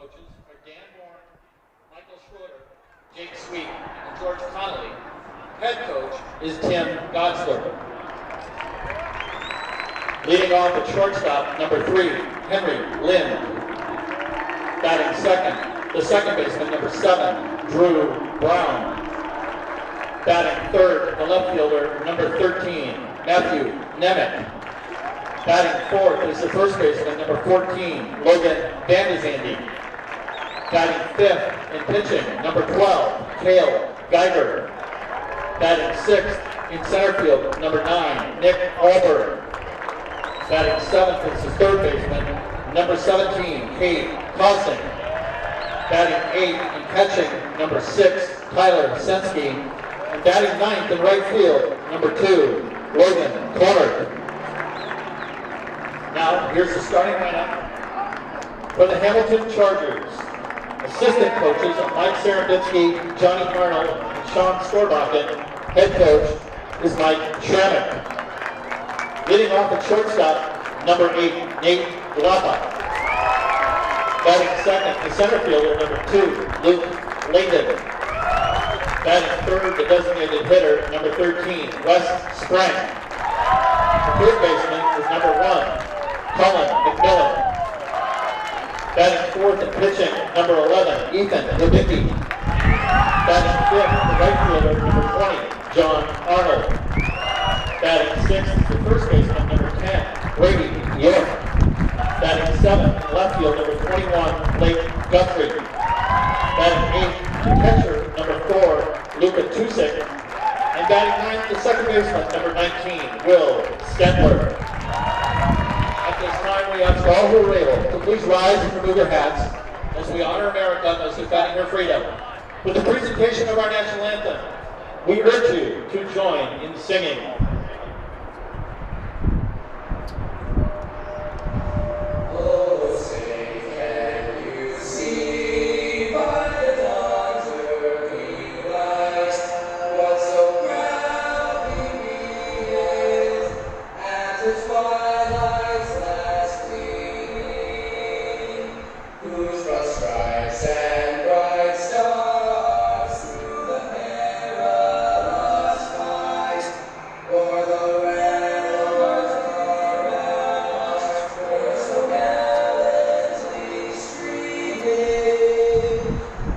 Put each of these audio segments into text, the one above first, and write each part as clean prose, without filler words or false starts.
coaches are Dan Bourne, Michael Schroeder, Jake Sweet, and George Connolly. Head coach is Tim Godsler. Leading off at shortstop, number 3, Henry Lynn. Batting second, the second baseman, number 7, Drew Brown. Batting third, the left fielder, number 13, Matthew Nemec. Batting fourth is the first baseman, number 14, Logan Vandizandy. Batting fifth and pitching, number 12, Cale Geiger. Batting sixth in center field, number 9, Nick Alberg. Batting seventh is the third baseman, number 17, Kate Costing. Batting eighth and catching, number 6, Tyler Sensky. And batting ninth in right field, number 2, Logan Clark. Now, here's the starting lineup for the Hamilton Chargers. Assistant coaches are Mike Serenditsky, Johnny Arnold, and Sean Storbakken. Head coach is Mike Shammick. Leading off at shortstop, number 8, Nate Lapa. Batting second, the center fielder, number 2, Luke Layden. Batting third, the designated hitter, number 13, Wes Sprang. The third baseman is number 1, Colin McMillan. Batting fourth and pitching, number 11, Ethan Levicki. Batting fifth, the right fielder, number 20, John Arnold. Batting sixth, the first baseman, number 10, Brady York. Batting seventh, left field, number 21, Blake Guthrie. Batting eighth, the catcher, number 4, Luca Tusick. And batting ninth, the second baseman, number 19, Will Stendler. At this time, we ask all who are able to please rise and remove your hats as we honor America and those defending her freedom. With the presentation of our national anthem, we urge you to join in singing. Oh, say, can you see by the dawn's early light what so proudly we is at the twilight's last gleaming, whose broad stripes and bright stars through the perilous fight o'er the ramparts were so gallantly streaming,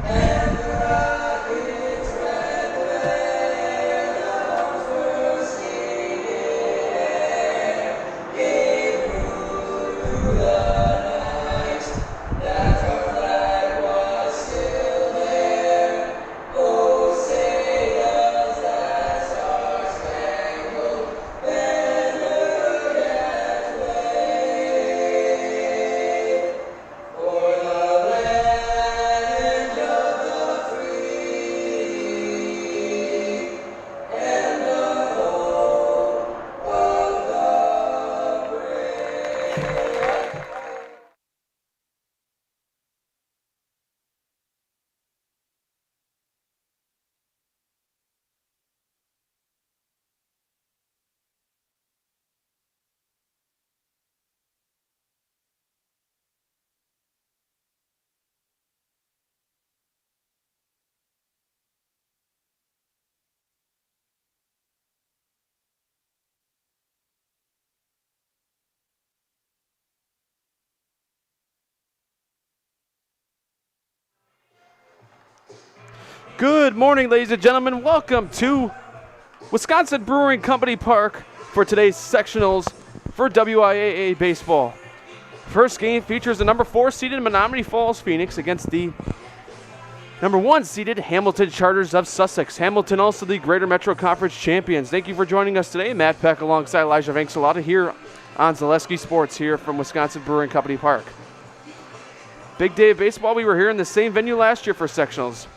and the rocket's red glare of first in air gave proof through the night that our flag was still there. Oh, say does that star-spangled banner yet wave for the land of the free and the home of the brave. Good morning, ladies and gentlemen. Welcome to Wisconsin Brewing Company Park for today's sectionals for WIAA baseball. First game features the number 4 seeded Menomonee Falls Phoenix against the number 1 seeded Hamilton Chargers of Sussex. Hamilton also the Greater Metro Conference champions. Thank you for joining us today. Matt Peck alongside Elijah Vanksalata here on Zaleski Sports here from Wisconsin Brewing Company Park. Big day of baseball. We were here in the same venue last year for sectionals.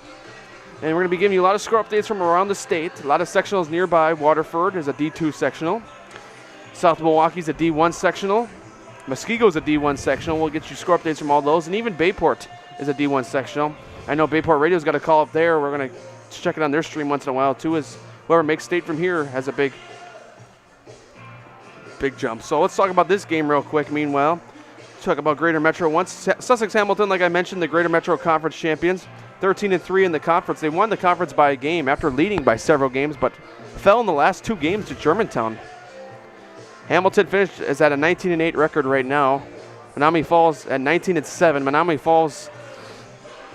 And we're going to be giving you a lot of score updates from around the state. A lot of sectionals nearby. Waterford is a D2 sectional. South Milwaukee's a D1 sectional. Muskego's a D1 sectional. We'll get you score updates from all those. And even Bayport is a D1 sectional. I know Bayport Radio's got a call up there. We're going to check it on their stream once in a while too, as whoever makes state from here has a big jump. So let's talk about this game real quick. Meanwhile, talk about Greater Metro once. Sussex Hamilton, like I mentioned, the Greater Metro Conference champions, 13-3 in the conference. They won the conference by a game after leading by several games, but fell in the last 2 games to Germantown. Hamilton is at a 19-8 record right now. Menomonee Falls at 19-7. Menomonee Falls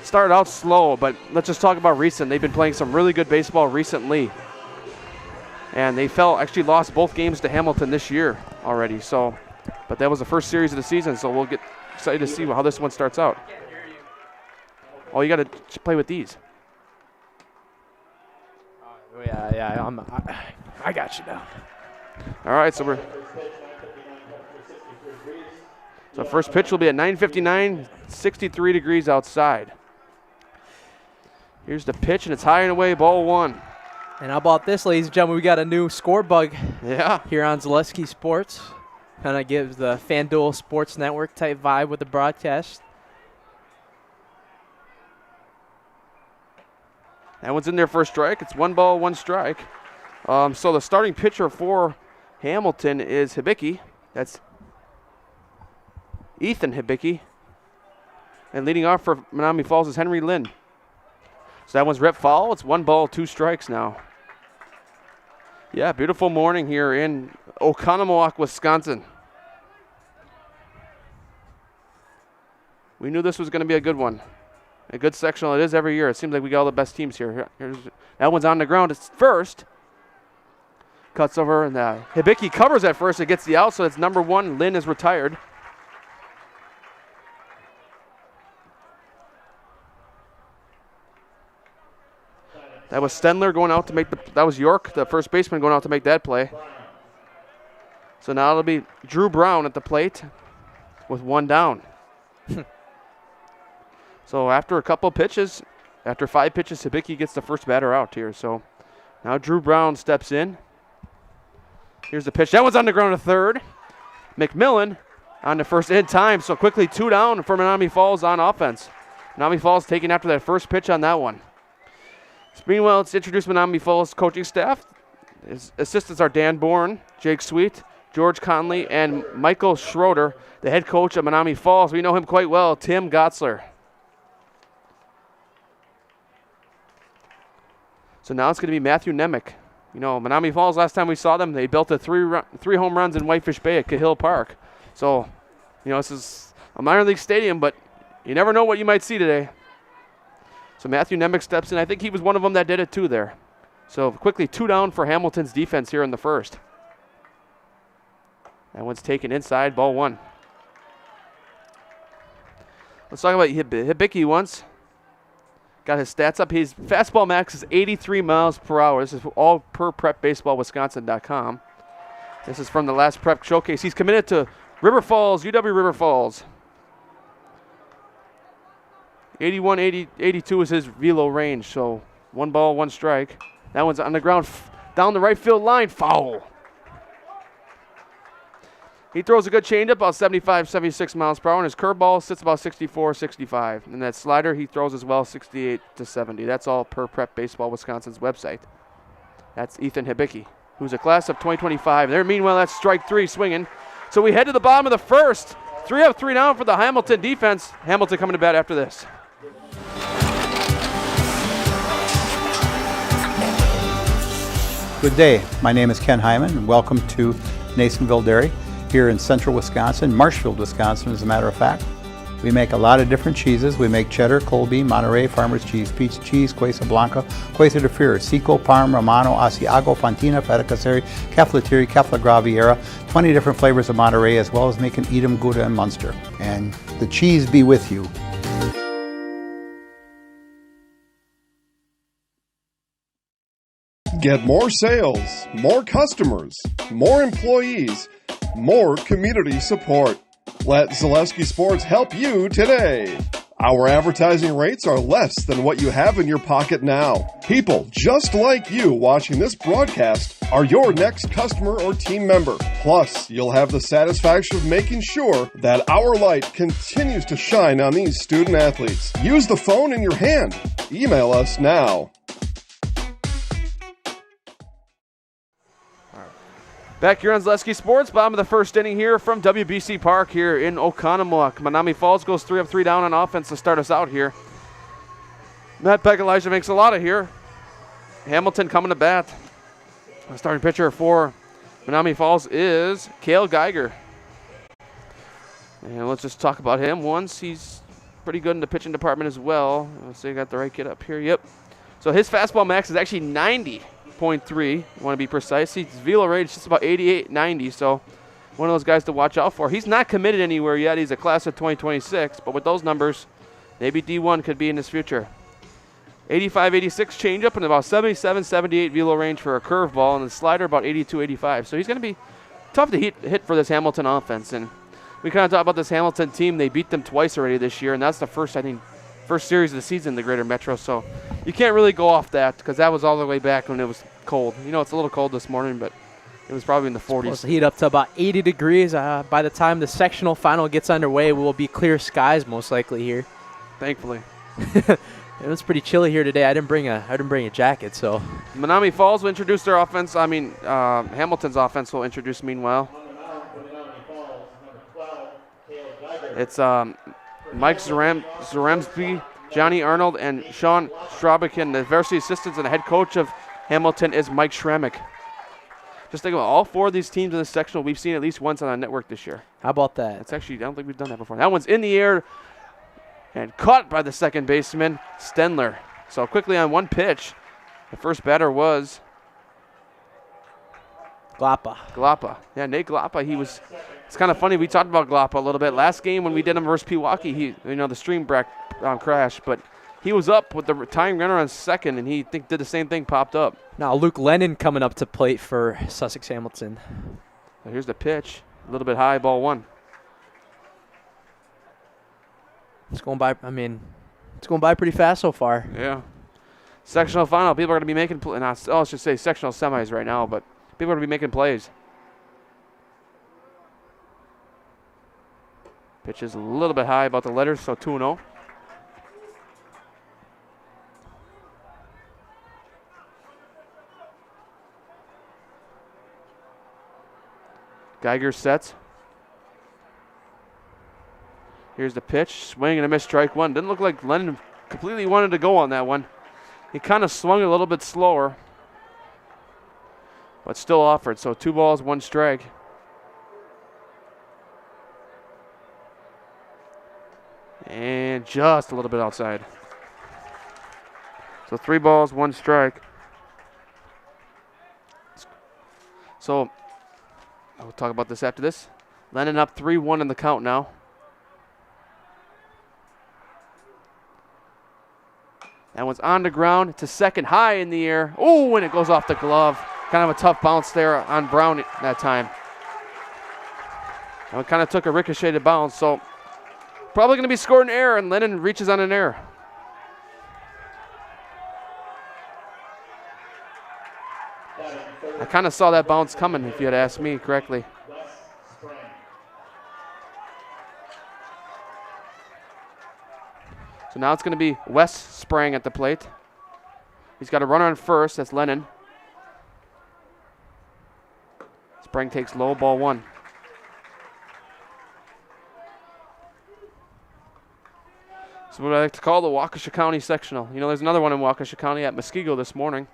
started out slow, but let's just talk about recent. They've been playing some really good baseball recently. And they actually lost both games to Hamilton this year already. So, but that was the first series of the season, so we'll get excited to see how this one starts out. Oh, you got to play with these. I got you now. All right, so first pitch will be at 9:59, 63 degrees outside. Here's the pitch, and it's high and away, ball 1. And how about this, ladies and gentlemen? We got a new score bug Yeah. here on Zaleski Sports. Kind of gives the FanDuel Sports Network type vibe with the broadcast. That one's in there for a strike. It's 1 ball, 1 strike. So the starting pitcher for Hamilton is Hibicki. That's Ethan Hibicki. And leading off for Menomonee Falls is Henry Lynn. So that one's rip foul. It's 1 ball, 2 strikes now. Yeah, beautiful morning here in Oconomowoc, Wisconsin. We knew this was going to be a good one. A good sectional. It is every year. It seems like we got all the best teams here. That one's on the ground. It's first. Cuts over, and Hibicki covers at first. It gets the out, so it's number 1. Lynn is retired. That was Stendler going out to make that was York, the first baseman, going out to make that play. So now it'll be Drew Brown at the plate with 1 down. So after a couple pitches, after 5 pitches, Hibicki gets the first batter out here. So now Drew Brown steps in. Here's the pitch. That one's on the ground to third. McMillan on the first in time. So quickly 2 down for Menomonee Falls on offense. Menomonee Falls taking after that first pitch on that one. Meanwhile, let's introduce Menomonee Falls coaching staff. His assistants are Dan Bourne, Jake Sweet, George Conley, and Michael Schroeder, the head coach of Menomonee Falls. We know him quite well, Tim Gotzler. So now it's going to be Matthew Nemick. You know, Menomonee Falls, last time we saw them, they built 3 home runs in Whitefish Bay at Cahill Park. So, you know, this is a minor league stadium, but you never know what you might see today. So Matthew Nemick steps in. I think he was one of them that did it too there. So quickly 2 down for Hamilton's defense here in the first. That one's taken inside, ball 1. Let's talk about Hibicki once. Got his stats up. His fastball max is 83 miles per hour. This is all per PrepBaseballWisconsin.com. This is from the last prep showcase. He's committed to River Falls, UW River Falls. 81, 82 is his velo range, so 1 ball, 1 strike. That one's on the ground down the right field line, foul. He throws a good changeup, about 75, 76 miles per hour, and his curveball sits about 64, 65. And that slider he throws as well, 68 to 70. That's all per Prep Baseball Wisconsin's website. That's Ethan Hibicki, who's a class of 2025. There, meanwhile, that's strike 3 swinging. So we head to the bottom of the first. 3 up, 3 down for the Hamilton defense. Hamilton coming to bat after this. Good day. My name is Ken Hyman, and welcome to Nasonville Dairy here in central Wisconsin, Marshfield, Wisconsin, as a matter of fact. We make a lot of different cheeses. We make cheddar, Colby, Monterey, Farmer's Cheese, Pizza Cheese, Quesa Blanca, Quesa de Freer, Seco, Parm, Romano, Asiago, Fontina, Feta Caseri, Caflateri, Cafla Graviera, 20 different flavors of Monterey, as well as making Edam, Gouda, and Munster. And the cheese be with you. Get more sales, more customers, more employees, more community support. Let Zaleski Sports help you today. Our advertising rates are less than what you have in your pocket now. People just like you watching this broadcast are your next customer or team member. Plus, you'll have the satisfaction of making sure that our light continues to shine on these student athletes. Use the phone in your hand. Email us now. Back here on Zaleski Sports, bottom of the first inning here from WBC Park here in Oconomowoc. Menomonee Falls goes 3 up, 3 down on offense to start us out here. Matt Peck-Elijah makes a lot of here. Hamilton coming to bat. The starting pitcher for Menomonee Falls is Cale Geiger. And let's just talk about him once. He's pretty good in the pitching department as well. Let's see, I got the right kid up here. Yep. So his fastball max is actually 90.3. You want to be precise. His velo rate is just about 88, 90. So one of those guys to watch out for. He's not committed anywhere yet. He's a class of 2026. But with those numbers, maybe D1 could be in his future. 85, 86 changeup and about 77, 78 velo range for a curveball, and the slider about 82, 85. So he's going to be tough to hit for this Hamilton offense. And we kind of talk about this Hamilton team. They beat them twice already this year, and that's the first series of the season in the Greater Metro. So you can't really go off that because that was all the way back when it was cold. You know, it's a little cold this morning, but it was probably in the 40s. Supposed to heat up to about 80 degrees. By the time the sectional final gets underway, we will be clear skies most likely here. Thankfully. It was pretty chilly here today. I didn't bring a jacket, so. Menomonee Falls will introduce their offense. Hamilton's offense will introduce meanwhile. It's Mike Zaremsby, Johnny Arnold, and Sean Strabikin. The varsity assistants and the head coach of Hamilton is Mike Schramick. Just think about all 4 of these teams in this sectional we've seen at least once on our network this year. How about that? It's actually, I don't think we've done that before. That one's in the air and caught by the second baseman, Stenler. So quickly on one pitch, the first batter was Glapa. Yeah, Nate Glapa. It's kind of funny. We talked about Glapa a little bit last game when we did him versus Pewaukee. The stream crashed, but he was up with the tying runner on second, and he did the same thing, popped up. Now Luke Lennon coming up to plate for Sussex Hamilton. So here's the pitch, a little bit high, ball 1. It's going by. It's going by pretty fast so far. Yeah. Sectional final. People are going to be making. I should say sectional semis right now, but people are going to be making plays. Pitch is a little bit high about the letters, so 2-0. Geiger sets. Here's the pitch, swing and a miss, strike 1. Didn't look like Lennon completely wanted to go on that one. He kind of swung a little bit slower, but still offered. So 2 balls, 1 strike. And just a little bit outside. So 3 balls, 1 strike. So I'll talk about this after this. Lennon up 3-1 in the count now. That one's on the ground to second, high in the air. Oh, and it goes off the glove. Kind of a tough bounce there on Brown that time. And it kind of took a ricocheted bounce, so probably going to be scored an error, and Lennon reaches on an error. I kind of saw that bounce coming, if you had asked me correctly. So now it's going to be Wes Sprang at the plate. He's got a runner on first. That's Lennon. Sprang takes low, ball 1. So what I like to call the Waukesha County sectional. There's another one in Waukesha County at Muskego this morning.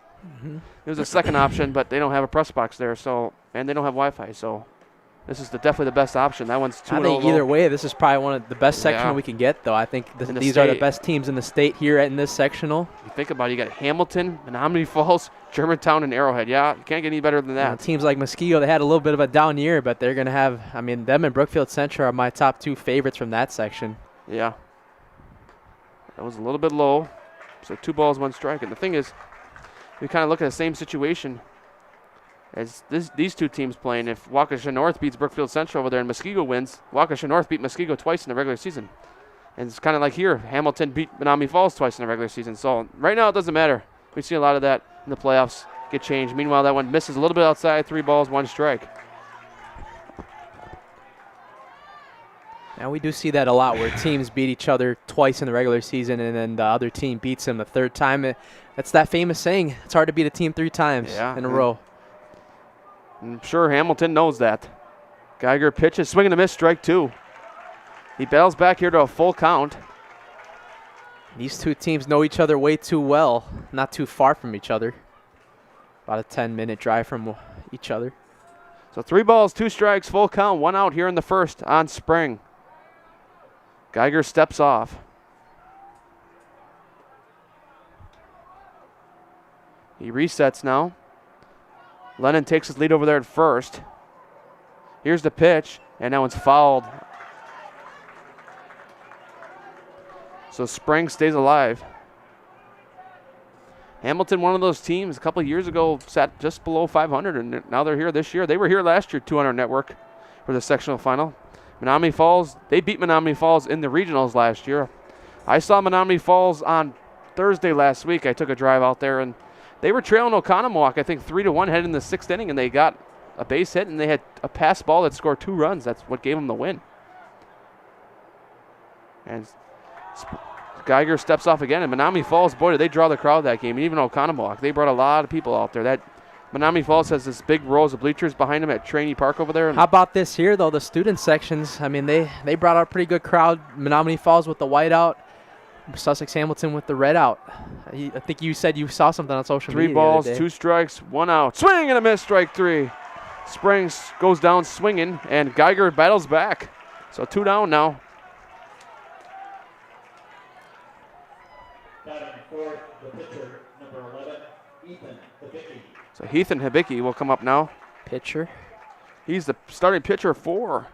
It was a second option, but they don't have a press box there, and they don't have Wi-Fi, so this is definitely the best option. That one's 2-0. I think either way, this is probably one of the best sectional we can get, though. I think these are the best teams in the state here in this sectional. You think about it, you got Hamilton, Menomonee Falls, Germantown, and Arrowhead. Yeah, you can't get any better than that. Teams like Muskego, they had a little bit of a down year, but they're going to have, them and Brookfield Central are my top 2 favorites from that section. Yeah. That was a little bit low. So 2 balls, 1 strike. And the thing is, we kind of look at the same situation as these 2 teams playing. If Waukesha North beats Brookfield Central over there and Muskego wins, Waukesha North beat Muskego twice in the regular season. And it's kind of like here, Hamilton beat Menomonee Falls twice in the regular season. So right now it doesn't matter. We've seen a lot of that in the playoffs get changed. Meanwhile, that one misses a little bit outside, 3 balls, 1 strike. And we do see that a lot where teams beat each other twice in the regular season and then the other team beats them the 3rd time. That's that famous saying, it's hard to beat a team 3 times in a row. I'm sure Hamilton knows that. Geiger pitches, swinging a miss, strike 2. He battles back here to a full count. These two teams know each other way too well, not too far from each other. About a 10-minute drive from each other. So 3 balls, 2 strikes, full count, 1 out here in the first on Spring. Geiger steps off. He resets now. Lennon takes his lead over there at first. Here's the pitch, and that one's fouled. So Spring stays alive. Hamilton, one of those teams, a couple of years ago, sat just below 500, and now they're here this year. They were here last year, 200 network, for the sectional final. Menomonee Falls, they beat Menomonee Falls in the regionals last year. I saw Menomonee Falls on Thursday last week. I took a drive out there, and they were trailing Oconomowoc, I think 3-1 heading in the 6th inning, and they got a base hit, and they had a pass ball that scored 2 runs. That's what gave them the win. And Geiger steps off again, and Menomonee Falls, boy, did they draw the crowd that game. And even Oconomowoc, they brought a lot of people out there. That Menomonee Falls has this big rows of bleachers behind them at Trainee Park over there. How about this here, though, the student sections? I mean, they brought out a pretty good crowd. Menomonee Falls with the white out, Sussex Hamilton with the red out. I think you said you saw something on social media. 3 balls, 2 strikes, 1 out. Swing and a miss, strike 3. Springs goes down swinging, and Geiger battles back. So 2 down now. Batting for the pitcher, number 11, Ethan Hibicki. So Ethan Hibicki will come up now. Pitcher. He's the starting pitcher for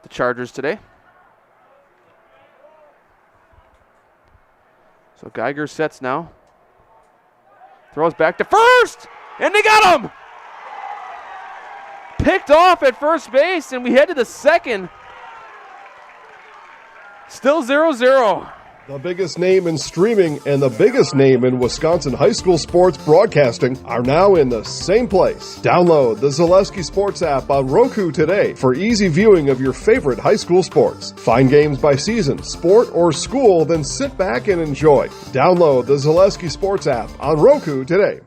the Chargers today. So Geiger sets now. Throws back to first, and they got him! Picked off at first base, and we head to the second. Still 0-0. The biggest name in streaming and the biggest name in Wisconsin high school sports broadcasting are now in the same place. Download the Zaleski Sports app on Roku today for easy viewing of your favorite high school sports. Find games by season, sport, or school, then sit back and enjoy. Download the Zaleski Sports app on Roku today.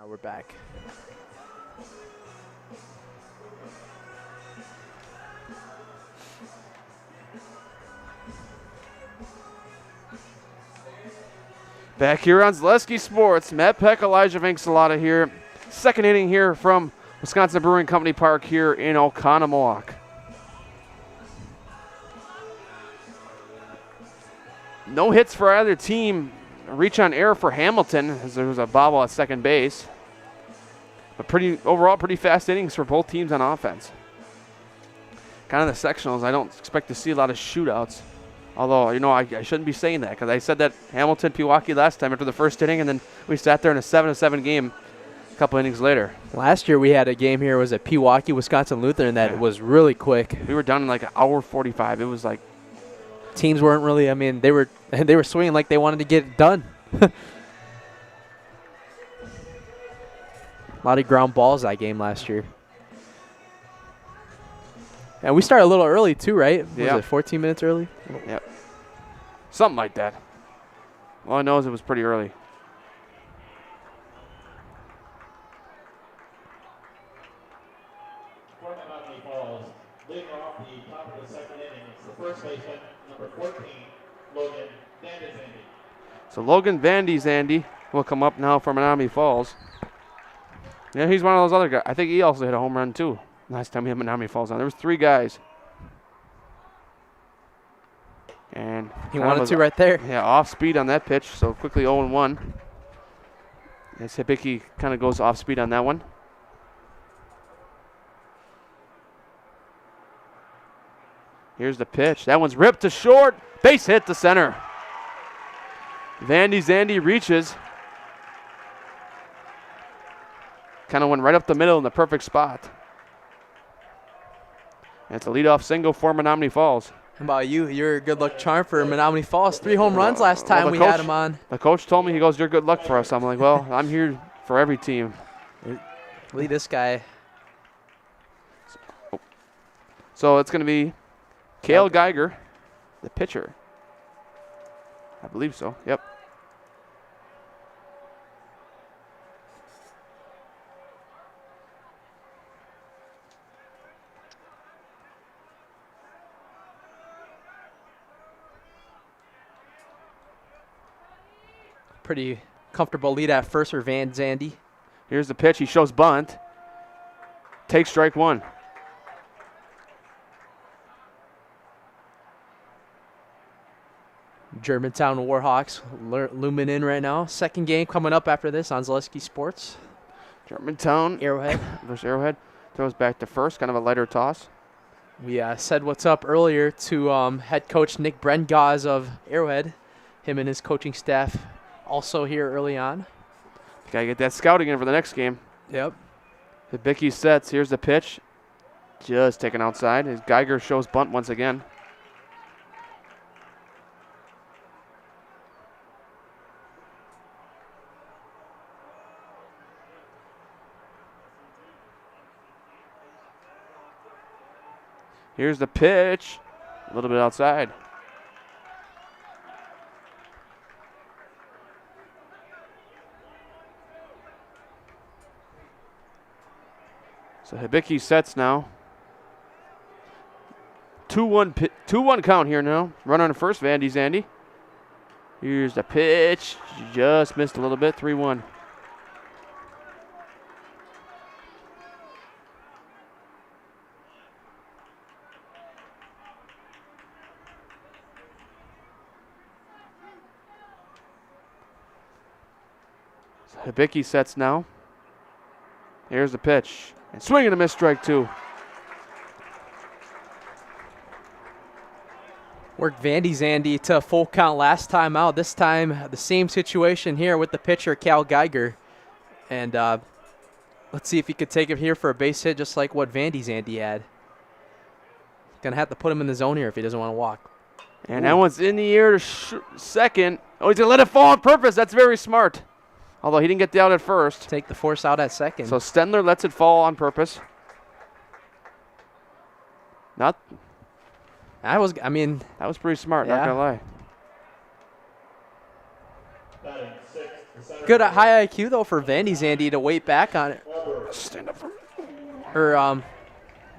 We're back. Back here on Zaleski Sports, Matt Peck, Elijah Vincelata here. Second inning here from Wisconsin Brewing Company Park here in Oconomowoc. No hits for either team. A reach on error for Hamilton as there was a bobble at second base. But overall pretty fast innings for both teams on offense. Kind of the sectionals, I don't expect to see a lot of shootouts. Although, you know, I shouldn't be saying that because I said that Hamilton-Pewaukee last time after the first inning, and then we sat there in a 7-7 game a couple innings later. Last year we had a game here, was at Pewaukee, Wisconsin Lutheran, that was really quick. We were done in like an hour 45. It was like teams weren't really, I mean, they were swinging like they wanted to get it done. A lot of ground balls that game last year. And we started a little early too, right? Yeah. Was it 14 minutes early? Yep. Something like that. All I know is it was pretty early. For Menomonee Falls, leading off the top of the second inning, it's the first baseman, number 14, Logan Vandizandy. So Logan Vandizandy will come up now for Menomonee Falls. Yeah, he's one of those other guys. I think he also hit a home run too. Last time we had Menomonee Falls on. There was 3 guys. And He wanted to right there. Yeah, off speed on that pitch, so quickly 0-1. As Hibicki kind of goes off speed on that one. Here's the pitch. That one's ripped to short. Base hit to center. Vandizandy reaches. Kind of went right up the middle in the perfect spot. And it's a leadoff single for Menomonee Falls. How about you? You're a good luck charm for Menomonee Falls. 3 home runs last time we had him on. The coach told me, he goes, "You're good luck for us." I'm like, well, I'm here for every team. Lead this guy. So it's going to be Cale Geiger, the pitcher. I believe so. Yep. Pretty comfortable lead at first for Van Zandy. Here's the pitch. He shows bunt. Takes strike 1. Germantown Warhawks looming in right now. Second game coming up after this on Zaleski Sports. Germantown Arrowhead versus Arrowhead. Throws back to first. Kind of a lighter toss. We said what's up earlier to head coach Nick Brengaz of Arrowhead. Him and his coaching staff also here early on. Got to get that scouting in for the next game. Yep. Hibicki sets. Here's the pitch. Just taken outside. His Geiger shows bunt once again. Here's the pitch. A little bit outside. So Hibicki sets now. 2-1 count here now. Runner on first, Vandy Zandy. Here's the pitch. Just missed a little bit. 3-1. So Hibicki sets now. Here's the pitch. And swing and a miss, strike 2. Worked Vandy Zandy to full count last time out. This time, the same situation here with the pitcher, Cal Geiger. And let's see if he could take it here for a base hit just like what Vandy Zandy had. Gonna have to put him in the zone here if he doesn't want to walk. And that one's in the air to second. Oh, he's going to let it fall on purpose. That's very smart. Although he didn't get the out at first. Take the force out at second. So Stendler lets it fall on purpose. That was pretty smart, not going to lie. Good high IQ, though, for Vandy Zandy to wait back on it. Stand up for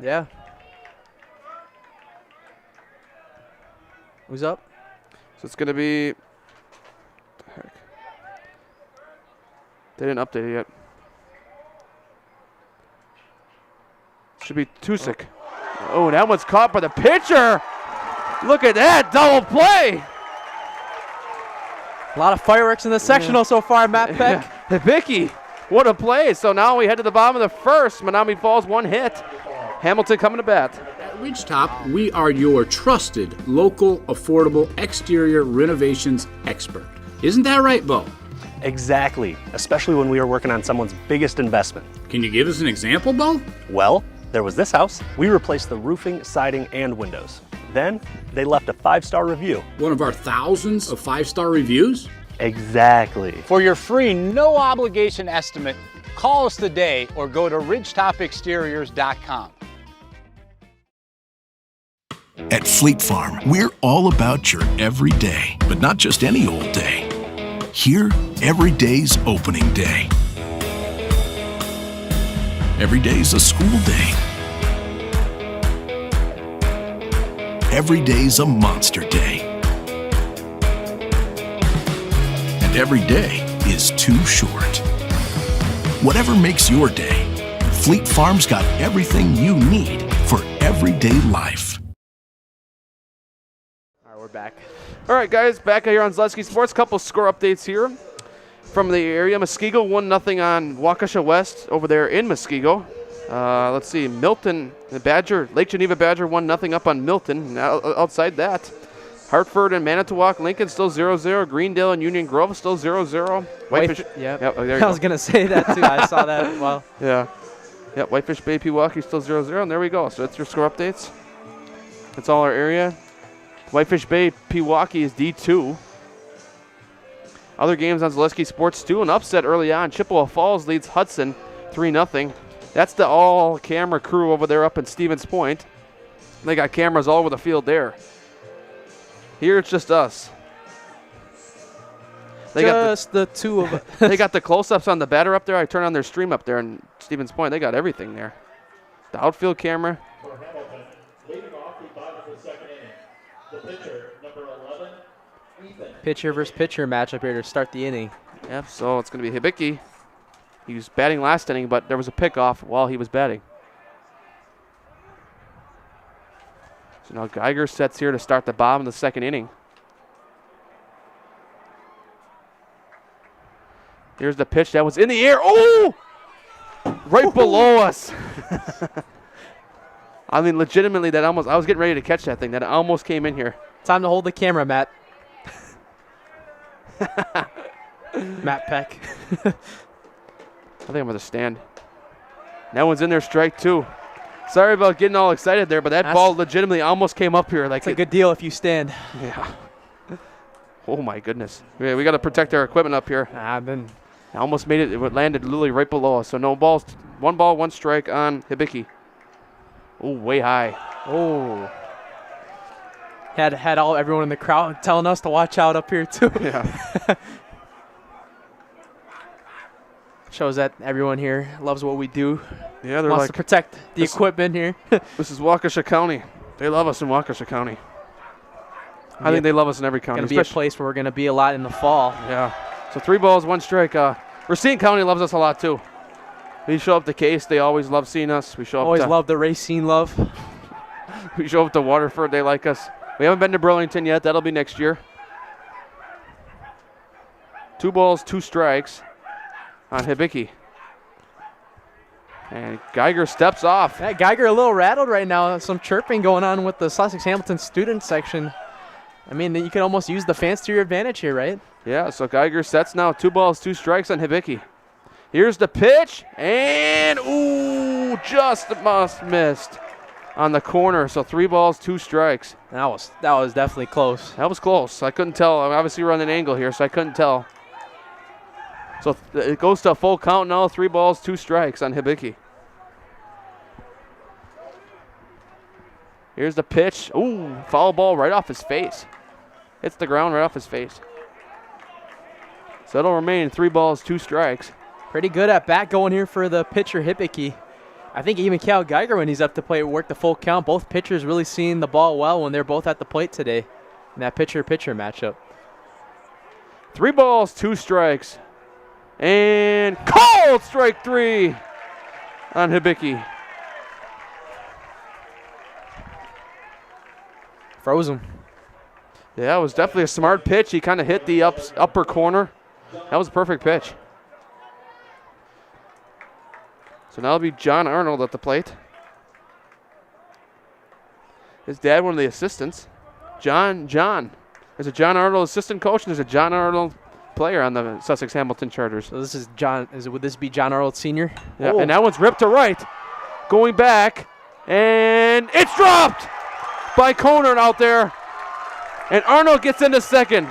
yeah. Who's up? So it's going to be... What the heck? They didn't update it yet. Should be Tusick. Oh, that one's caught by the pitcher. Look at that double play. A lot of fireworks in the sectional so far, Matt Peck. Yeah. Hibicki, what a play. So now we head to the bottom of the first. Menomonee Falls 1 hit. Hamilton coming to bat. At Ridgetop, we are your trusted, local, affordable exterior renovations expert. Isn't that right, Bo? Exactly, especially when we are working on someone's biggest investment. Can you give us an example, Bo? Well, there was this house. We replaced the roofing, siding, and windows. Then, they left a 5-star review. One of our thousands of 5-star reviews? Exactly. For your free, no-obligation estimate, call us today or go to ridgetopexteriors.com. At Fleet Farm, we're all about your everyday, but not just any old day. Here, every day's opening day. Every day's a school day. Every day's a monster day. And every day is too short. Whatever makes your day, Fleet Farm's got everything you need for everyday life. All right, we're back. All right, guys, back here on Zaleski Sports. Couple score updates here from the area. Muskego 1-0 on Waukesha West over there in Muskego. Let's see, Milton, the Badger, Lake Geneva Badger 1-0 up on Milton. Outside that, Hartford and Manitowoc, Lincoln still 0-0. Greendale and Union Grove still 0-0. Whitefish. Yep. Yep, there you I was going to say that too. I saw that. Well, Yeah. Yep, Whitefish Bay, Pewaukee still 0-0, and there we go. So that's your score updates. That's all our area. Whitefish Bay, Pewaukee is D2. Other games on Zaleski Sports 2, an upset early on. Chippewa Falls leads Hudson 3-0. That's the all-camera crew over there up in Stevens Point. They got cameras all over the field there. Here it's just us. They just the two of us. They got the close-ups on the batter up there. I turned on their stream up there in Stevens Point. They got everything there. The outfield camera. For Hamilton, leading off the bottom of the second inning, the pitcher, number 11, Ethan. Pitcher versus pitcher matchup here to start the inning. Yep, so it's going to be Hibicki. He was batting last inning, but there was a pickoff while he was batting. So now Geiger sets here to start the bottom of the second inning. Here's the pitch that was in the air. Oh! Right below us. I mean, legitimately, that almost, I was getting ready to catch that thing. That almost came in here. Time to hold the camera, Matt. Matt Peck. I think I'm going to stand. That one's in there, strike two. Sorry about getting all excited there, but that ball legitimately almost came up here. Like it's a good deal if you stand. Yeah. Oh, my goodness. Yeah, we got to protect our equipment up here. Then I almost made it. It landed literally right below us. So no balls. 1 ball, 1 strike on Hibicki. Oh, way high. Oh. Had everyone in the crowd telling us to watch out up here too. Yeah. Shows that everyone here loves what we do. Yeah, they're wants like to protect the equipment here. This is Waukesha County. They love us in Waukesha County. I think they love us in every county. Going to be a place where we're going to be a lot in the fall. Yeah. So 3 balls, 1 strike. Racine County loves us a lot too. We show up to Case. They always love seeing us. We show up. Always love the Racine love. We show up to Waterford. They like us. We haven't been to Burlington yet. That'll be next year. 2 balls, 2 strikes on Hibicki. And Geiger steps off. That Geiger a little rattled right now. Some chirping going on with the Sussex Hamilton student section. I mean, you could almost use the fans to your advantage here, right? Yeah, so Geiger sets now 2 balls, 2 strikes on Hibicki. Here's the pitch, and ooh, just missed on the corner. So 3 balls, 2 strikes. That was definitely close. That was close. I couldn't tell. Obviously, we're on an angle here, so I couldn't tell. So it goes to a full count now. 3 balls, 2 strikes on Hibicki. Here's the pitch. Ooh, foul ball right off his face. Hits the ground right off his face. So it'll remain 3 balls, 2 strikes. Pretty good at bat going here for the pitcher Hibicki. I think even Cal Geiger, when he's up to plate, worked the full count. Both pitchers really seeing the ball well when they're both at the plate today in that pitcher-pitcher matchup. 3 balls, 2 strikes. And called strike 3 on Hibicki. Froze him. Yeah, it was definitely a smart pitch. He kind of hit the upper corner. That was a perfect pitch. So now it'll be John Arnold at the plate. His dad, one of the assistants. John. There's a John Arnold assistant coach, and there's a John Arnold player on the Sussex Hamilton Chargers. So this is John. Would this be John Arnold Sr.? Yeah, and that one's ripped to right. Going back, and it's dropped by Conard out there. And Arnold gets into second.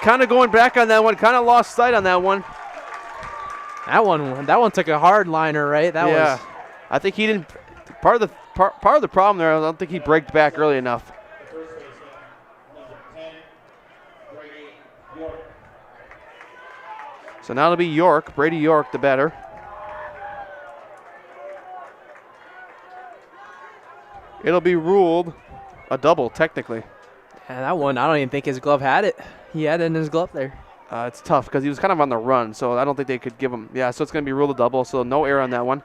Kind of going back on that one. Kind of lost sight on that one. That one took a hard liner, right? That was. I think he didn't. Part of the problem there, I don't think he braked back early enough. So now it'll be York, Brady York, the batter. It'll be ruled a double, technically. And that one, I don't even think his glove had it. He had it in his glove there. It's tough because he was kind of on the run, so I don't think they could give him. Yeah, so it's going to be ruled a double, so no error on that one.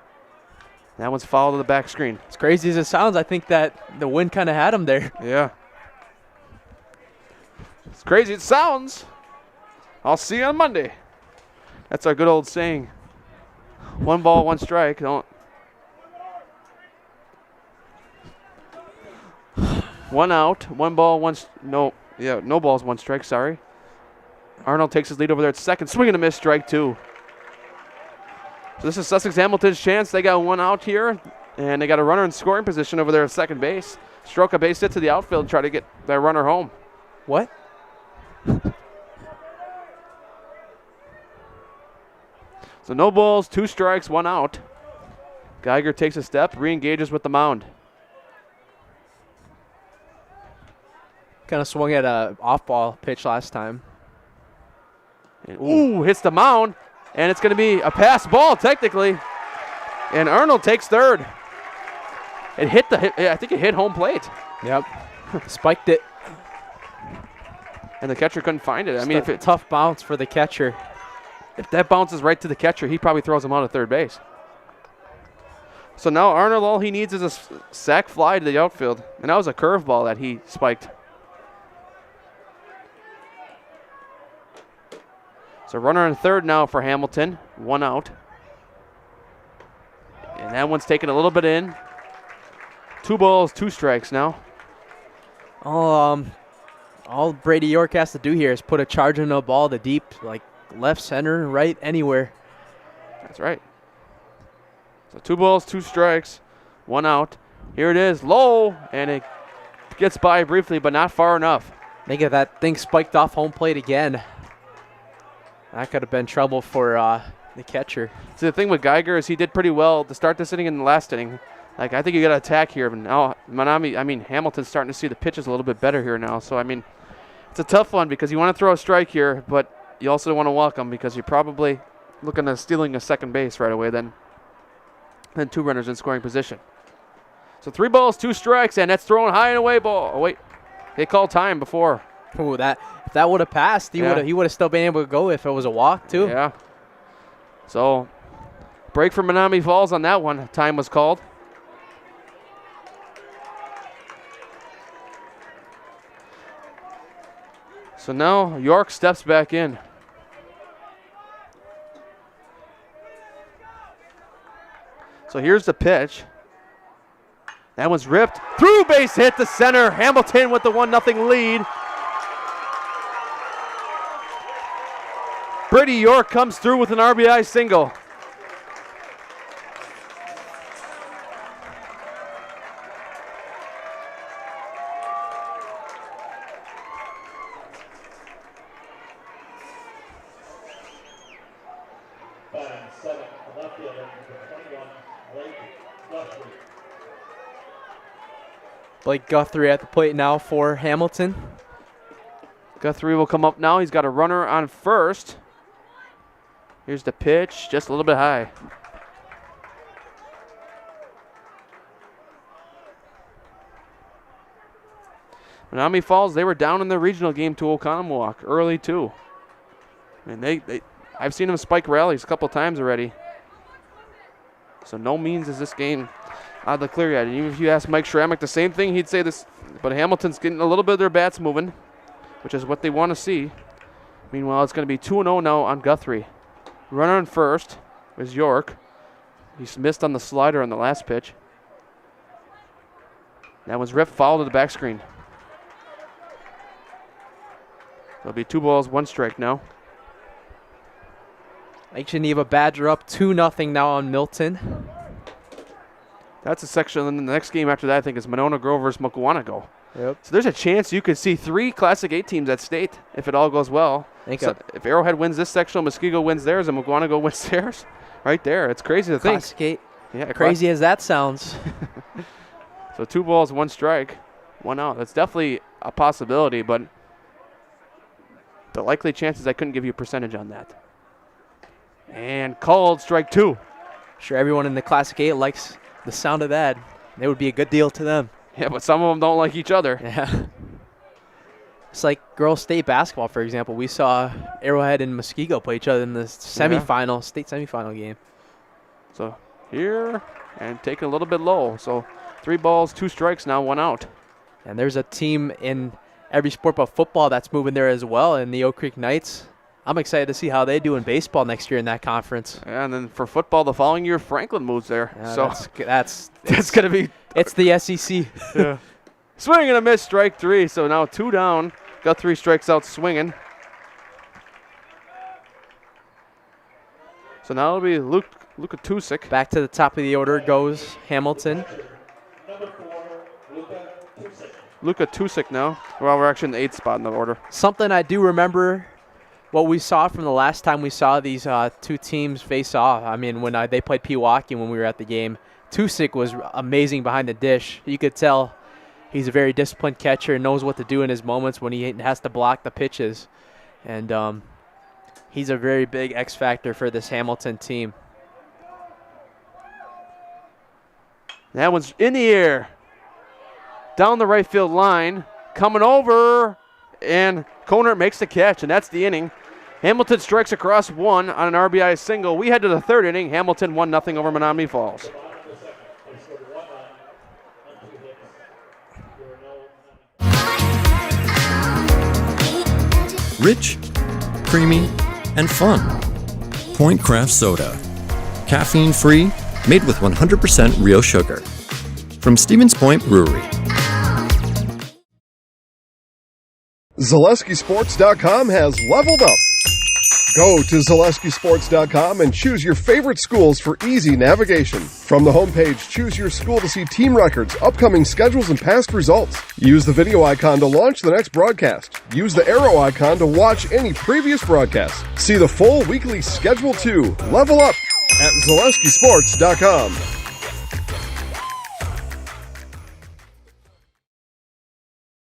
That one's fouled to the back screen. As crazy as it sounds, I think that the wind kind of had him there. Yeah. As crazy it sounds, I'll see you on Monday. That's our good old saying. 1 ball, 1 strike. Don't. 1 out, 1 ball, no balls, 1 strike, sorry. Arnold takes his lead over there at second. Swing and a miss, strike 2. So this is Sussex Hamilton's chance. They got 1 out here, and they got a runner in scoring position over there at second base. Stroke a base hit to the outfield and try to get their runner home. What? So no balls, 2 strikes, 1 out. Geiger takes a step, re-engages with the mound. Kind of swung at a off-ball pitch last time. And, hits the mound, and it's going to be a pass ball technically. And Arnold takes third. I think it hit home plate. Yep. Spiked it. And the catcher couldn't find it. I mean, tough bounce for the catcher. If that bounces right to the catcher, he probably throws him out at third base. So now Arnold, all he needs is a sac fly to the outfield. And that was a curveball that he spiked. So runner on third now for Hamilton. 1 out. And that one's taken a little bit in. 2 balls, 2 strikes now. All Brady York has to do here is put a charge in a ball to deep, like left, center, right, anywhere. That's right. So 2 balls, 2 strikes, 1 out. Here it is, low, and it gets by briefly, but not far enough. I think if that thing spiked off home plate again, that could have been trouble for the catcher. See, the thing with Geiger is he did pretty well to start this inning and the last inning. Like, I think you got to attack here. But now, Hamilton's starting to see the pitches a little bit better here now. So, I mean, it's a tough one because you want to throw a strike here, but you also want to walk them because you're probably looking at stealing a second base right away then 2 runners in scoring position. So 3 balls, 2 strikes, and that's thrown high and away ball. Oh, wait. They called time before. Ooh, if that would have passed, he would have still been able to go if it was a walk, too. Yeah. So, break for Menomonee Falls on that one. Time was called. So now York steps back in. So here's the pitch. That one's ripped. Through base hit to center. Hamilton with the 1-0 lead. Brady York comes through with an RBI single. Blake Guthrie at the plate now for Hamilton. Guthrie will come up now. He's got a runner on first. Here's the pitch, just a little bit high. Menomonee Falls, they were down in the regional game to Oconomowoc early too. And I've seen them spike rallies a couple times already. So no means is this game out of the clear yet. And even if you ask Mike Schramek the same thing, he'd say this. But Hamilton's getting a little bit of their bats moving, which is what they want to see. Meanwhile, it's going to be 2-0 now on Guthrie. Runner on first is York. He's missed on the slider on the last pitch. That was ripped foul to the back screen. There'll be 2 balls, 1 strike now. Lake Geneva Badger up 2-0 now on Milton. That's a section. And the next game after that, I think, is Monona Grove versus Mukwonago. Yep. So there's a chance you could see 3 Classic 8 teams at state if it all goes well. So if Arrowhead wins this sectional, Muskego wins theirs, and Mukwonago wins theirs. Right there. It's crazy to think. Classic 8. Yeah, crazy as that sounds. So 2 balls, 1 strike, 1 out. That's definitely a possibility, but the likely chances I couldn't give you a percentage on that. And called strike 2. Sure, everyone in the Classic 8 likes the sound of that. It would be a good deal to them. Yeah, but some of them don't like each other. Yeah. It's like girls' state basketball, for example. We saw Arrowhead and Muskego play each other in the semifinal, state semifinal game. So here, and taking a little bit low. So 3 balls, 2 strikes now, 1 out. And there's a team in every sport but football that's moving there as well in the Oak Creek Knights. I'm excited to see how they do in baseball next year in that conference. Yeah, and then for football, the following year, Franklin moves there. Yeah, so that's going to be... It's the SEC. Yeah. Swing and a miss, strike 3. So now 2 down. Got 3 strikes out swinging. So now it'll be Luka Tusic. Back to the top of the order goes Hamilton. Luka Tusic now. Well, we're actually in the 8th spot in the order. Something I do remember what we saw from the last time we saw these two teams face off. I mean, when they played Pewaukee when we were at the game, Tusic was amazing behind the dish. You could tell he's a very disciplined catcher and knows what to do in his moments when he has to block the pitches. And he's a very big X factor for this Hamilton team. That one's in the air. Down the right field line. Coming over. And Conert makes the catch, and that's the inning. Hamilton strikes across 1 on an RBI single. We head to the 3rd inning. Hamilton 1-0 over Menomonee Falls. Rich, creamy, and fun. Point Craft Soda. Caffeine-free, made with 100% real sugar. From Stevens Point Brewery. ZaleskiSports.com has leveled up. Go to ZaleskiSports.com and choose your favorite schools for easy navigation. From the homepage, choose your school to see team records, upcoming schedules, and past results. Use the video icon to launch the next broadcast. Use the arrow icon to watch any previous broadcasts. See the full weekly schedule too. Level up at ZaleskiSports.com.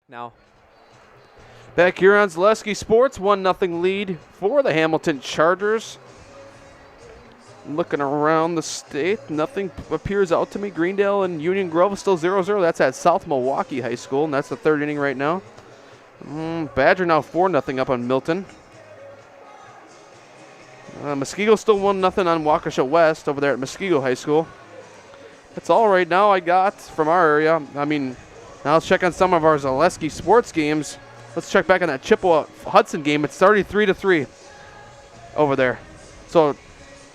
Now, back here on Zaleski Sports, 1-0 lead for the Hamilton Chargers. Looking around the state, nothing appears out to me. Greendale and Union Grove is still 0-0. That's at South Milwaukee High School, and that's the 3rd inning right now. Badger now 4-0 up on Milton. Muskego still 1-0 on Waukesha West over there at Muskego High School. That's all right now I got from our area. I mean, now let's check on some of our Zaleski Sports games. Let's check back on that Chippewa-Hudson game. It's 33-3 over there. So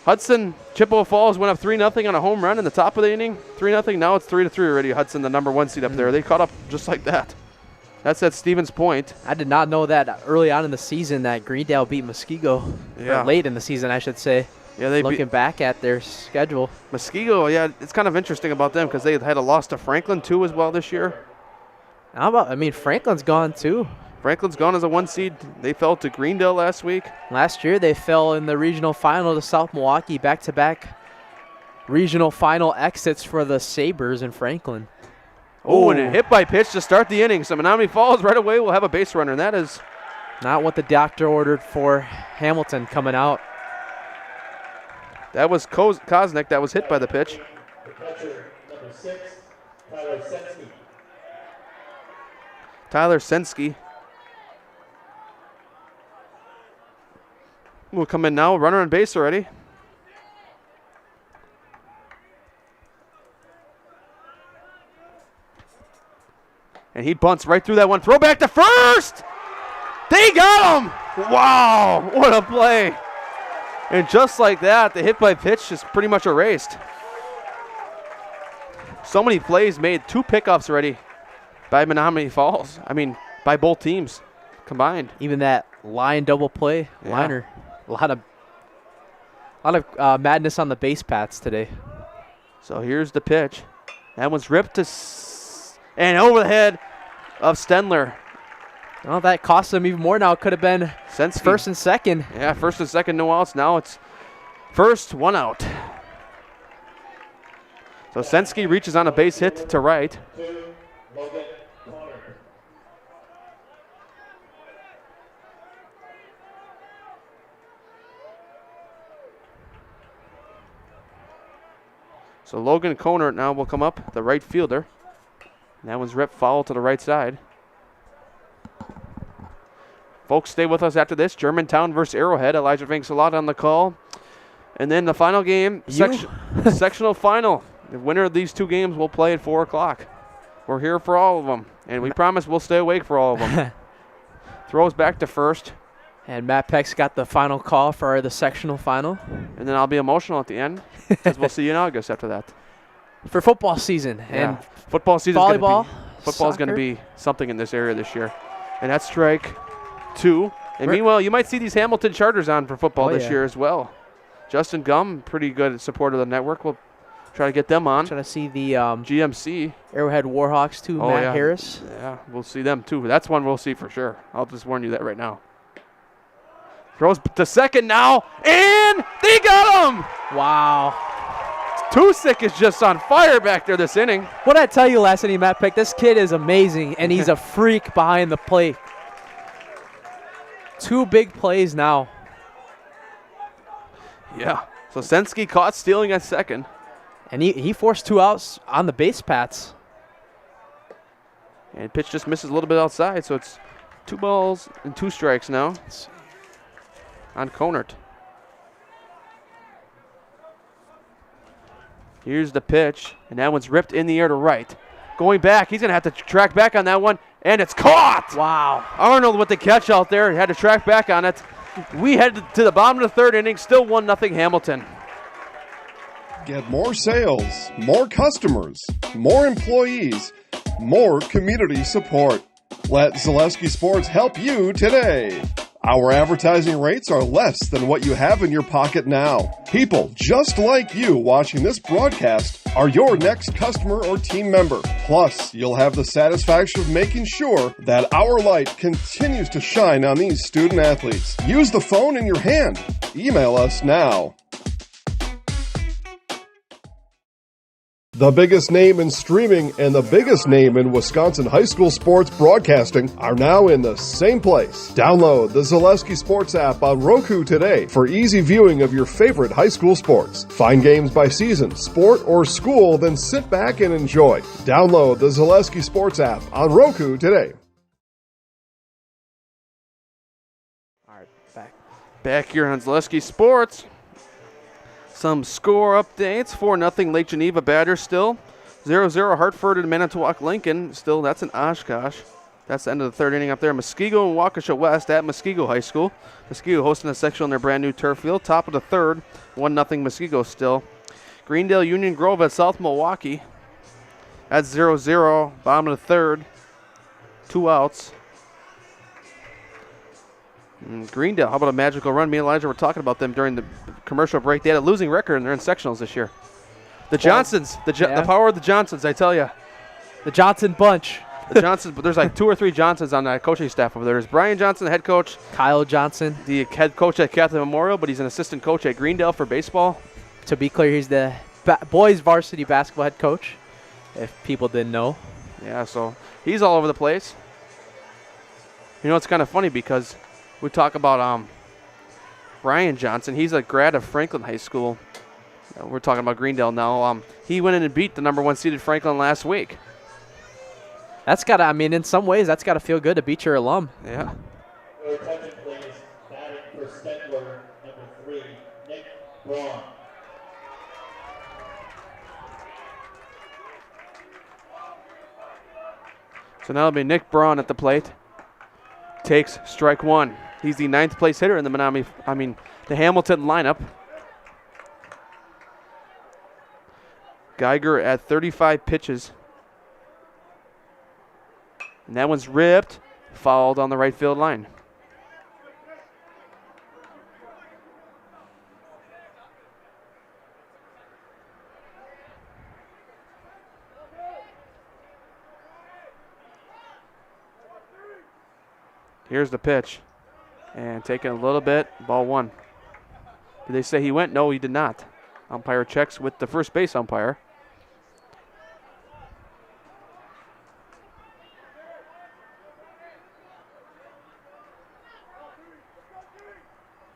Hudson, Chippewa Falls went up 3-0 on a home run in the top of the inning. 3-0. Now it's 3-3 already. Hudson, the number 1 seed up there. They caught up just like that. That's at Stevens Point. I did not know that early on in the season that Greendale beat Muskego. Yeah. Or late in the season, I should say. Yeah, they looking back at their schedule. Muskego, yeah, it's kind of interesting about them because they had a loss to Franklin too as well this year. How about, I mean, Franklin's gone too. Franklin's gone as a 1 seed. They fell to Greendale last week. Last year they fell in the regional final to South Milwaukee, back-to-back regional final exits for the Sabres in Franklin. Oh, and a hit by pitch to start the inning. So Menomonee Falls right away will have a base runner, and that is not what the doctor ordered for Hamilton coming out. That was Koznick that was hit by the pitch. The catcher, number 6, Tyler Sensky. Tyler Sensky will come in now. Runner on base already. And he bunts right through that one. Throw back to first. They got him. Wow, what a play. And just like that, the hit by pitch is pretty much erased. So many plays made. 2 pickoffs already by Menomonee Falls. I mean, by both teams combined. Even that line double play, liner. A lot of madness on the base paths today. So here's the pitch. That one's ripped to and over the head of Stendler. Well, that cost them even more now. It could have been Sensky. first and second. Yeah, first and second, no outs. Now it's first, 1 out. So Sensky reaches on a base hit to right. So Logan Conert now will come up, the right fielder. And that one's ripped foul to the right side. Folks, stay with us after this. Germantown versus Arrowhead. Elijah Vinks a lot on the call. And then the final game, sectional final. The winner of these 2 games will play at 4 o'clock. We're here for all of them. And we promise we'll stay awake for all of them. Throws back to first. And Matt Peck's got the final call for the sectional final. And then I'll be emotional at the end, because we'll see you in August after that. For football season. Yeah. And football season. volleyball, Football's going to Soccer? be something in this area this year. And that's strike 2. And meanwhile, you might see these Hamilton Chargers on for football this year as well. Justin Gum, pretty good support of the network. We'll try to get them on. Trying to see the GMC. Arrowhead Warhawks too, Matt Harris. Yeah, we'll see them too. That's one we'll see for sure. I'll just warn you that right now. Throws to second now, and they got him! Wow. Tusick is just on fire back there this inning. What did I tell you last inning, Matt Pick? This kid is amazing, and he's a freak behind the plate. 2 big plays now. Yeah. So Sensky caught stealing at second. And he forced 2 outs on the base paths. And pitch just misses a little bit outside, so it's 2 balls and 2 strikes now on Conert. Here's the pitch, and that one's ripped in the air to right. Going back, he's going to have to track back on that one, and it's caught! Wow. Arnold with the catch out there, he had to track back on it. We head to the bottom of the 3rd inning, still 1-0 Hamilton. Get more sales, more customers, more employees, more community support. Let Zaleski Sports help you today. Our advertising rates are less than what you have in your pocket now. People just like you watching this broadcast are your next customer or team member. Plus, you'll have the satisfaction of making sure that our light continues to shine on these student athletes. Use the phone in your hand. Email us now. The biggest name in streaming and the biggest name in Wisconsin high school sports broadcasting are now in the same place. Download the Zaleski Sports app on Roku today for easy viewing of your favorite high school sports. Find games by season, sport, or school, then sit back and enjoy. Download the Zaleski Sports app on Roku today. All right, Back here on Zaleski Sports. Some score updates. 4-0 Lake Geneva Badgers still. 0-0 Hartford and Manitowoc Lincoln. Still, that's in Oshkosh. That's the end of the 3rd inning up there. Muskego and Waukesha West at Muskego High School. Muskego hosting a sectional in their brand new turf field. Top of the 3rd. 1-0 Muskego still. Greendale Union Grove at South Milwaukee. That's 0-0. Bottom of the 3rd. 2 outs. Greendale, how about a magical run? Me and Elijah were talking about them during the commercial break. They had a losing record, and they're in sectionals this year. The Johnsons, the power of the Johnsons, I tell you. The Johnson bunch. The Johnsons, but there's like 2 or 3 Johnsons on the coaching staff over there. There's Brian Johnson, the head coach. Kyle Johnson. The head coach at Catholic Memorial, but he's an assistant coach at Greendale for baseball. To be clear, he's the boys varsity basketball head coach, if people didn't know. Yeah, so he's all over the place. You know, it's kind of funny because we talk about Brian Johnson. He's a grad of Franklin High School. We're talking about Greendale now. He went in and beat the number 1 seeded Franklin last week. That's got to, I mean, in some ways, that's got to feel good to beat your alum. Yeah. Your attention, please. Batting for Steckler, number 3, Nick Braun. So now it'll be Nick Braun at the plate. Takes strike 1. He's the 9th place hitter in the the Hamilton lineup. Geiger at 35 pitches. And that one's ripped, fouled on the right field line. Here's the pitch. And taking a little bit, ball 1. Did they say he went? No, he did not. Umpire checks with the first base umpire.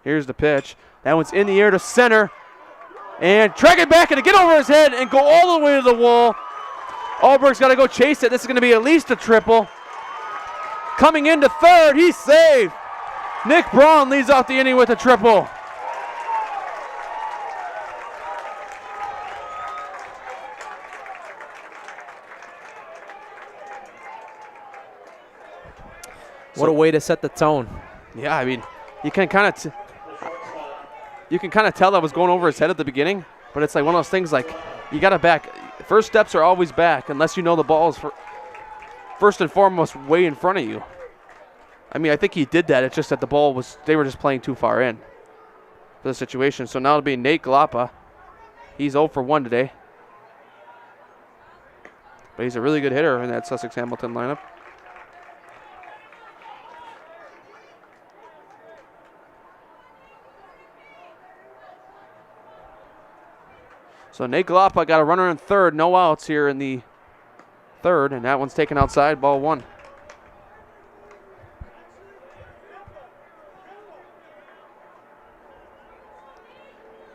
Here's the pitch. That one's in the air to center. And track it back and to get over his head and go all the way to the wall. Alberg's got to go chase it. This is going to be at least a triple. Coming into 3rd, he's saved. Nick Braun leads off the inning with a triple. What a way to set the tone. Yeah, I mean, you can kind of tell that was going over his head at the beginning, but it's like one of those things like you got to back. First steps are always back unless you know the ball is first and foremost way in front of you. I mean, I think he did that. It's just that the ball was, they were just playing too far in for the situation. So now it'll be Nate Galapa. He's 0 for 1 today. But he's a really good hitter in that Sussex-Hamilton lineup. So Nate Galapa got a runner in third. No outs here in the third, and that one's taken outside, ball 1.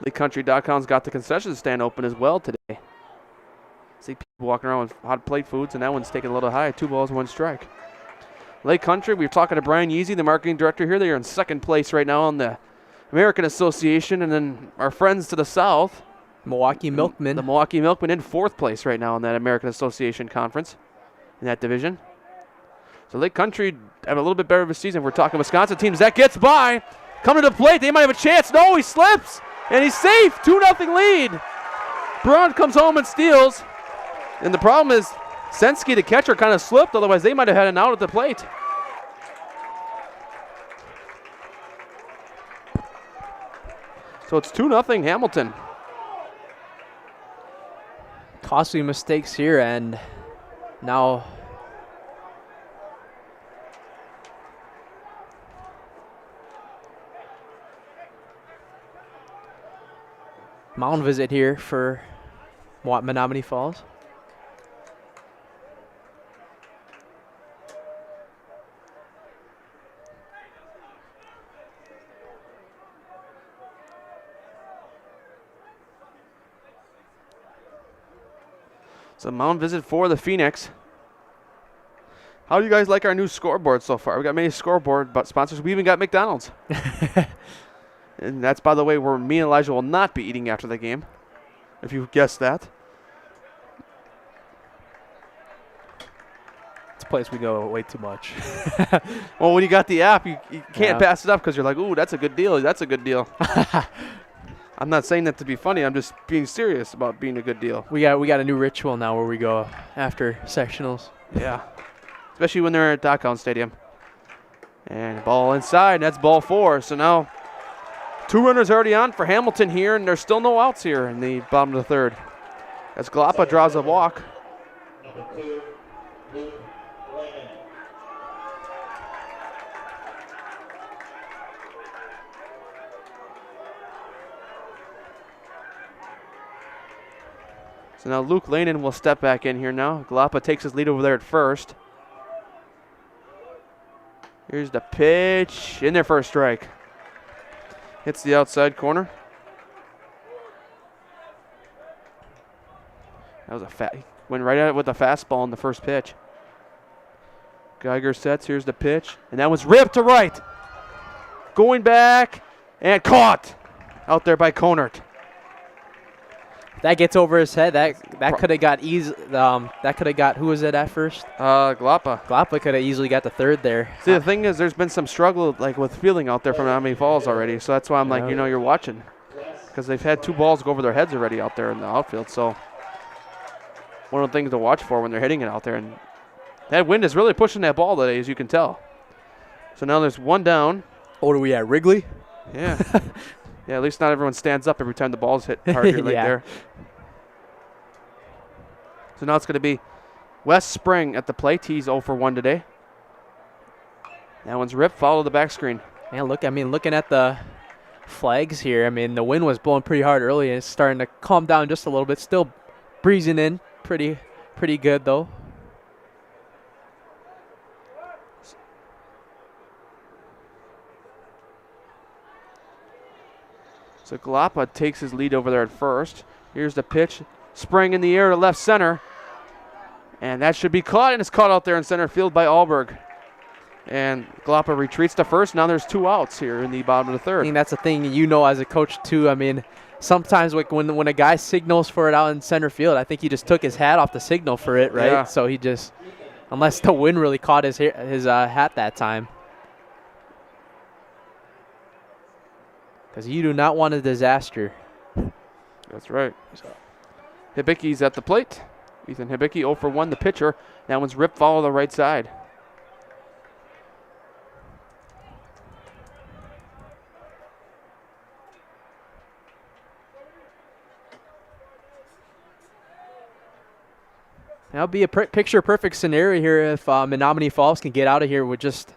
LakeCountry.com's got the concession stand open as well today. See people walking around with hot plate foods, and that one's taken a little high. 2 balls, 1 strike. Lake Country, we were talking to Brian Yeasy, the marketing director here. They are in second place right now on the American Association, and then our friends to the south, Milwaukee Milkmen. the Milwaukee Milkmen, in 4th place right now in that American Association conference in that division. So Lake Country have a little bit better of a season. We're talking Wisconsin teams. That gets by. Coming to the plate. They might have a chance. No, he slips. And he's safe. 2-0 lead. Braun comes home and steals. And the problem is Sensky, the catcher, kind of slipped. Otherwise, they might have had an out at the plate. So it's 2-0 Hamilton. Costly mistakes here, and now mound visit here for Menomonee Falls. So mound visit for the Phoenix. How do you guys like our new scoreboard so far? We got many scoreboard sponsors. We even got McDonald's. And that's, by the way, where me and Elijah will not be eating after the game, if you guessed that. It's a place we go way too much. Well, when you got the app, you can't pass it up because you're like, ooh, that's a good deal. That's a good deal. I'm not saying that to be funny. I'm just being serious about being a good deal. We got a new ritual now where we go after sectionals. Yeah, especially when they're at Dockhound Stadium. And ball inside, and that's ball 4. So now 2 runners already on for Hamilton here, and there's still no outs here in the bottom of the third. As Galapa draws a walk. Number 2, Luke Lannon. So now Luke Lanen will step back in here now. Galapa takes his lead over there at first. Here's the pitch. In there for a strike. Hits the outside corner. That was he went right at it with a fastball in the first pitch. Geiger sets. Here's the pitch. And that was ripped to right. Going back and caught out there by Conert. That gets over his head. That could have got easy. That could have got, who was it at first? Galapa. Galapa could have easily got the third there. See, the thing is, there's been some struggle with fielding out there from Menomonee Falls already. So that's why I'm like, you're watching, because they've had 2 balls go over their heads already out there in the outfield. So one of the things to watch for when they're hitting it out there, and that wind is really pushing that ball today, as you can tell. So now there's 1 down. What are we at, Wrigley? Yeah. Yeah, at least not everyone stands up every time the ball's hit hard here right there. So now it's going to be Wes Spring at the plate. He's 0 for 1 today. That one's ripped, follow the back screen. Man, looking at the flags here, I mean, the wind was blowing pretty hard early, and it's starting to calm down just a little bit. Still breezing in pretty good, though. So Galapa takes his lead over there at first. Here's the pitch. Spring in the air to left center. And that should be caught, and it's caught out there in center field by Alberg. And Galapa retreats to first. Now there's 2 outs here in the bottom of the third. I think that's the thing as a coach, too. I mean, sometimes when a guy signals for it out in center field, I think he just took his hat off the signal for it, right? Yeah. So he just, unless the wind really caught his hat that time. Because you do not want a disaster. That's right. Hibicki's at the plate. Ethan Hibicki 0 for 1, the pitcher. That one's ripped foul to the right side. That'll be a picture-perfect scenario here if Menomonee Falls can get out of here with just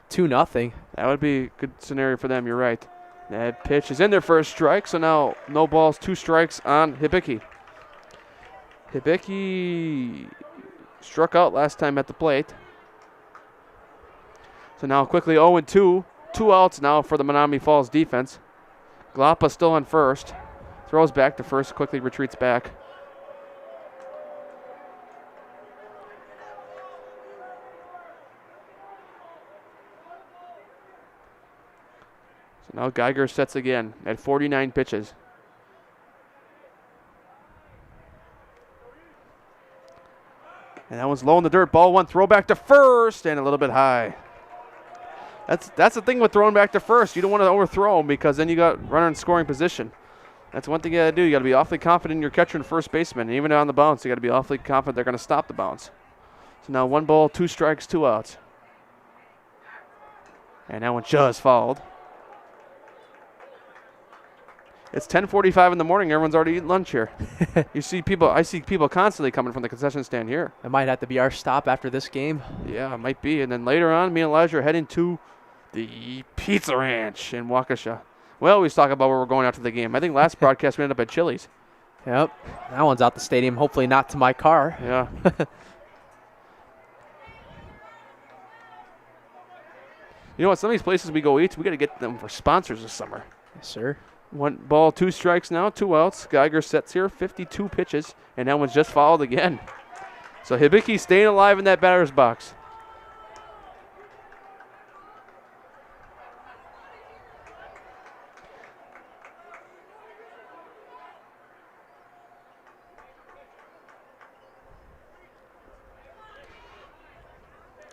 2-0. That would be a good scenario for them, you're right. That pitch is in there for a strike, so now no balls, 2 strikes on Hibicki. Hibicki struck out last time at the plate. So now quickly 0-2. 2 outs now for the Menomonee Falls defense. Glapa still on first. Throws back to first, quickly retreats back. So now Geiger sets again at 49 pitches. And that one's low in the dirt. Ball 1, throw back to first, and a little bit high. That's the thing with throwing back to first. You don't want to overthrow them because then you got runner in scoring position. That's one thing you got to do. You got to be awfully confident in your catcher and first baseman. And even on the bounce, you got to be awfully confident they're going to stop the bounce. So now 1 ball, 2 strikes, 2 outs. And that one just fouled. It's 10:45 in the morning. Everyone's already eating lunch here. I see people constantly coming from the concession stand here. It might have to be our stop after this game. Yeah, it might be. And then later on, me and Elijah are heading to the Pizza Ranch in Waukesha. We always talk about where we're going after the game. I think last broadcast we ended up at Chili's. Yep. That one's out the stadium. Hopefully not to my car. Yeah. You know what? Some of these places we go eat, we got to get them for sponsors this summer. Yes, sir. 1 ball, 2 strikes now, 2 outs. Geiger sets here, 52 pitches, and that one's just fouled again. So Hibicki staying alive in that batter's box.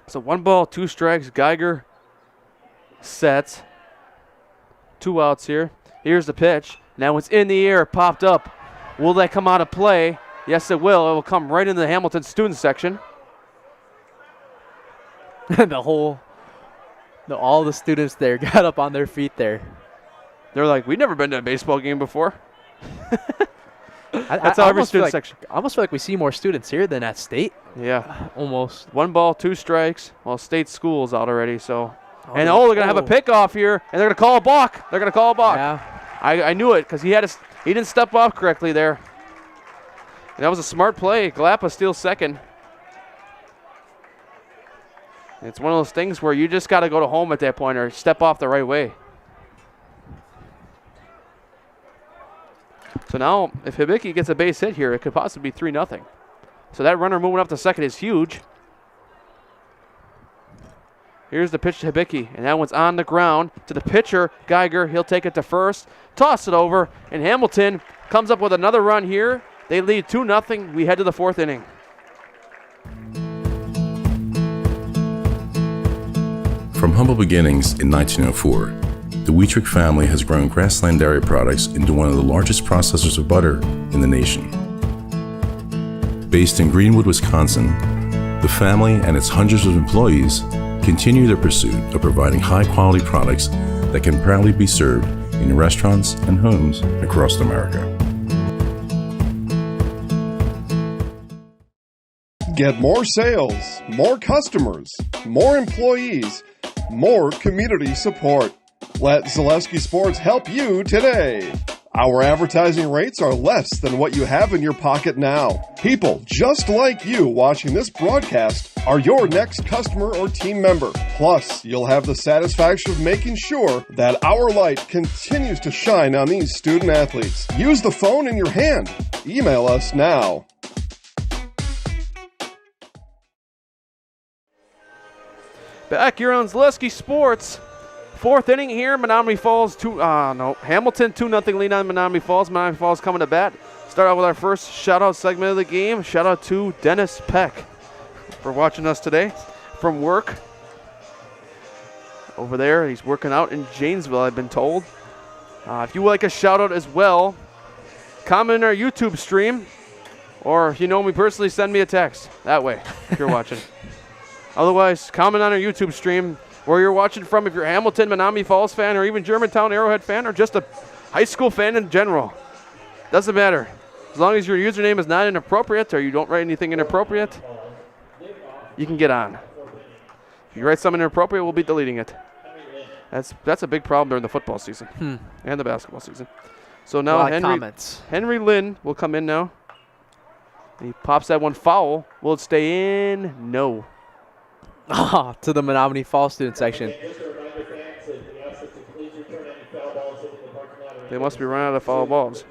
So 1 ball, 2 strikes. Geiger sets. 2 outs here. Here's the pitch. Now it's in the air, popped up. Will that come out of play? Yes, it will. It will come right into the Hamilton student section. All the students there got up on their feet there. They're like, we've never been to a baseball game before. That's how every student section. I almost feel like we see more students here than at State. Yeah. Almost. 1 ball, 2 strikes. Well, State school's out already, so. They're going to have a pickoff here, and they're going to call a balk. They're going to call a balk. Yeah. I knew it because he didn't step off correctly there. And that was a smart play. Glapa steals second. It's one of those things where you just got to go to home at that point or step off the right way. So now, if Hibicki gets a base hit here, it could possibly be 3-0. So that runner moving up to second is huge. Here's the pitch to Hibicki, and that one's on the ground to the pitcher, Geiger. He'll take it to first, toss it over, and Hamilton comes up with another run here. They lead 2-0. We head to the 4th inning. From humble beginnings in 1904, the Wheatrick family has grown Grassland Dairy Products into one of the largest processors of butter in the nation. Based in Greenwood, Wisconsin, the family and its hundreds of employees continue their pursuit of providing high-quality products that can proudly be served in restaurants and homes across America. Get more sales, more customers, more employees, more community support. Let Zaleski Sports help you today. Our advertising rates are less than what you have in your pocket now. People just like you watching this broadcast are your next customer or team member. Plus, you'll have the satisfaction of making sure that our light continues to shine on these student athletes. Use the phone in your hand. Email us now. Back here on Zaleski Sports. 4th inning here. Menomonee Falls Hamilton 2-0 lead on Menomonee Falls. Menomonee Falls coming to bat. Start out with our first shout-out segment of the game. Shout-out to Dennis Peck for watching us today from work. Over there, he's working out in Janesville, I've been told. If you would like a shout-out as well, comment in our YouTube stream Or if you know me personally, send me a text. That way, if you're watching. Otherwise, comment on our YouTube stream where you're watching from, if you're a Hamilton, Menomonee Falls fan, or even Germantown Arrowhead fan, or just a high school fan in general. Doesn't matter. As long as your username is not inappropriate or you don't write anything inappropriate, you can get on. If you write something inappropriate, we'll be deleting it. That's a big problem during the football season and the basketball season. So now Henry Lynn will come in now. He pops that one foul. Will it stay in? No. To the Menomonee Falls student section. They must be running out of foul balls.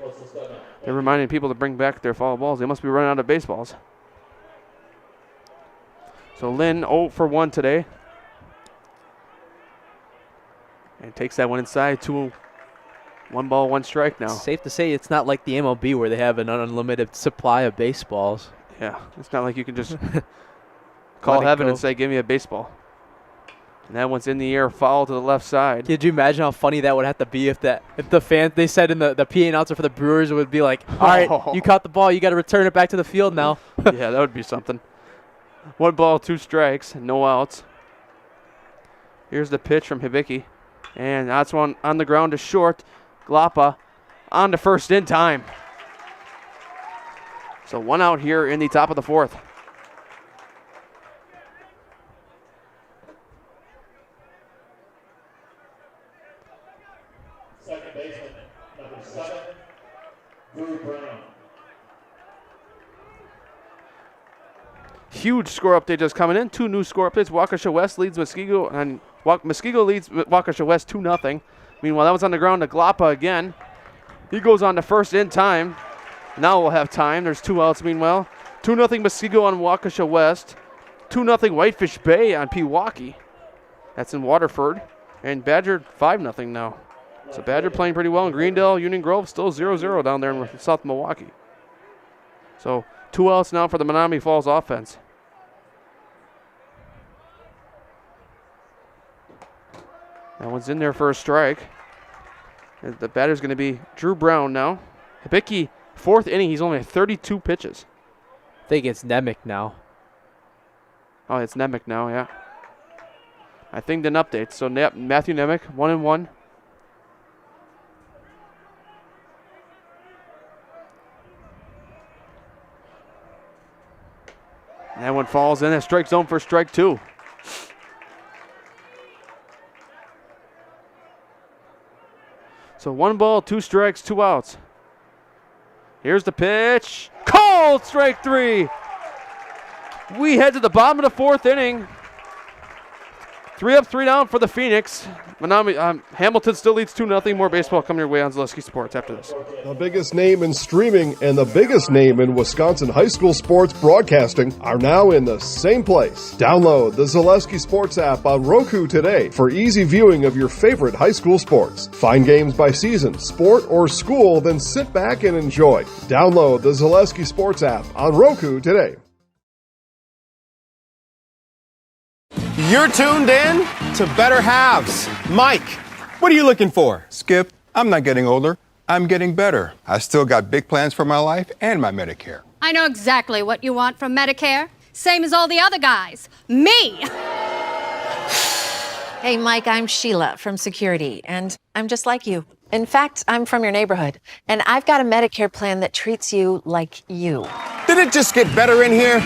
They're reminding people to bring back their foul balls. They must be running out of baseballs. So Lynn 0 for 1 today. And takes that one inside. 1 ball, 1 strike now. Safe to say it's not like the MLB where they have an unlimited supply of baseballs. Yeah, it's not like you can just call heaven and say, give me a baseball. And that one's in the air, foul to the left side. Could you imagine how funny that would have to be if the fans, they said in the PA announcer for the Brewers would be like, all right, you caught the ball, you got to return it back to the field now. Yeah, that would be something. 1 ball, 2 strikes, no outs. Here's the pitch from Hibiki. And that's one on the ground to short. Glapa on to first in time. So 1 out here in the top of the 4th. Second baseman, number 7, Drew Brown. Huge score update just coming in. 2 new score updates. Waukesha West leads Muskego, and Muskego leads Waukesha West 2-0. Meanwhile, that was on the ground to Glapa again. He goes on to first in time. Now we'll have time. There's 2 outs meanwhile. 2-0 Muskego on Waukesha West. 2-0 Whitefish Bay on Pewaukee. That's in Waterford. And Badger 5-0 now. So Badger playing pretty well in Greendale. Union Grove still 0-0 down there in South Milwaukee. So 2 outs now for the Menomonee Falls offense. That one's in there for a strike. The batter's going to be Drew Brown now. Hibiki, 4th inning. He's only at 32 pitches. I think it's Nemec now. Oh, it's Nemec now, yeah. I think an update. So Matthew Nemec, 1-1. And that one falls in. That strike zone for strike 2. So 1 ball, 2 strikes, 2 outs. Here's the pitch. Called strike 3. We head to the bottom of the 4th inning. 3 up, 3 down for the Phoenix. Hamilton still leads 2-0. More baseball coming your way on Zaleski Sports after this. The biggest name in streaming and the biggest name in Wisconsin high school sports broadcasting are now in the same place. Download the Zaleski Sports app on Roku today for easy viewing of your favorite high school sports. Find games by season, sport, or school, then sit back and enjoy. Download the Zaleski Sports app on Roku today. You're tuned in to Better Halves. Mike, what are you looking for? Skip, I'm not getting older. I'm getting better. I still got big plans for my life and my Medicare. I know exactly what you want from Medicare. Same as all the other guys. Me! Hey, Mike, I'm Sheila from Security, and I'm just like you. In fact, I'm from your neighborhood, and I've got a Medicare plan that treats you like you. Did it just get better in here?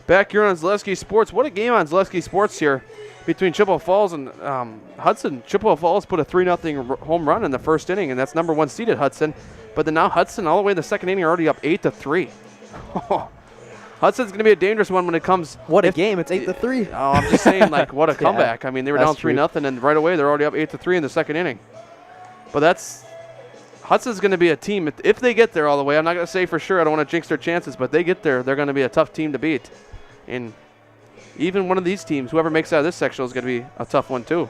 Back here on Zaleski Sports. What a game on Zaleski Sports here between Chippewa Falls and Hudson. Chippewa Falls put a 3-0 home run in the 1st inning, and that's number 1 seeded Hudson. But then now Hudson, all the way in the 2nd inning, are already up 8-3. Hudson's going to be a dangerous one when it comes. What a game. It's 8-3. Oh, I'm just saying, like, what a comeback. Yeah, I mean, they were down 3-0, and right away they're already up 8-3 in the 2nd inning. But Hudson's going to be a team. If they get there all the way, I'm not going to say for sure. I don't want to jinx their chances, but they get there, they're going to be a tough team to beat. And even one of these teams, whoever makes it out of this sectional, is going to be a tough one too.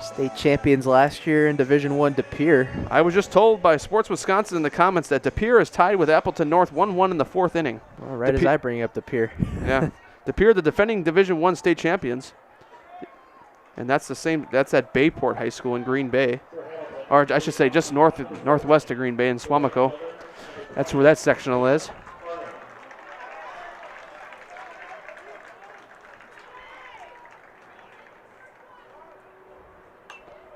State champions last year in Division I, De Pere. I was just told by Sports Wisconsin in the comments that De Pere is tied with Appleton North 1-1 in the 4th inning. Well, right as I bring up De Pere. Yeah. De Pere, the defending Division I state champions. And that's the same. That's at Bayport High School in Green Bay, or I should say just northwest of Green Bay in Swamico. That's where that sectional is.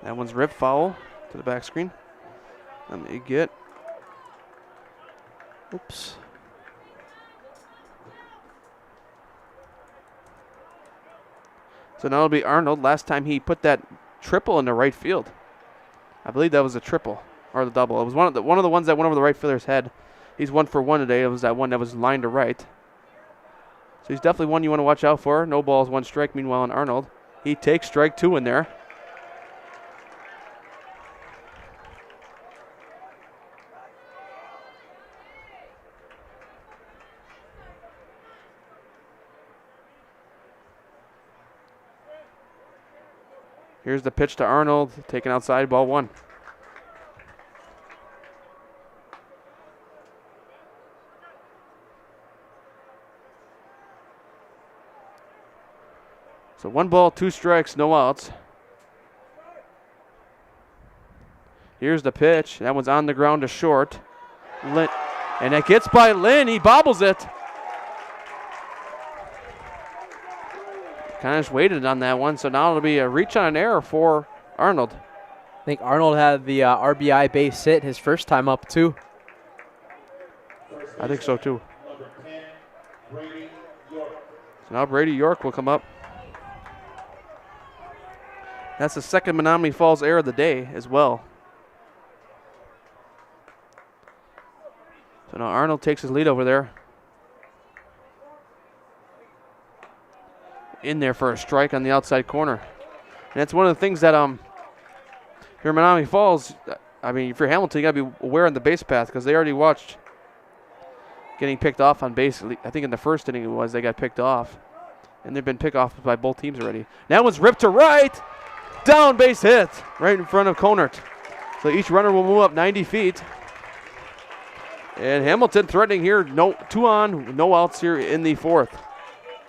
That one's ripped foul to the back screen. Let me get. Oops. So now it'll be Arnold. Last time he put that triple in the right field. I believe that was a triple or the double. It was one of the ones that went over the right fielder's head. He's 1 for 1 today. It was that one that was lined to right. So he's definitely one you want to watch out for. No balls, 1 strike. Meanwhile, on Arnold, he takes strike 2 in there. Here's the pitch to Arnold, taken outside, ball 1. So 1 ball, 2 strikes, no outs. Here's the pitch. That one's on the ground to short. And it gets by Lynn. He bobbles it. Kind of just waited on that one, so now it'll be a reach on an error for Arnold. I think Arnold had the RBI base hit his first time up, too. I think so, too. So now Brady York will come up. That's the second Menomonee Falls error of the day as well. So now Arnold takes his lead over there. In there for a strike on the outside corner. And that's one of the things that if you're Menomonee Falls, I mean, if you're Hamilton, you got to be aware on the base path because they already watched getting picked off on base. I think in the first inning it was they got picked off. And they've been picked off by both teams already. That one's ripped to right. Down base hit right in front of Conert. So each runner will move up 90 feet. And Hamilton threatening here. 2 on, no outs here in the 4th.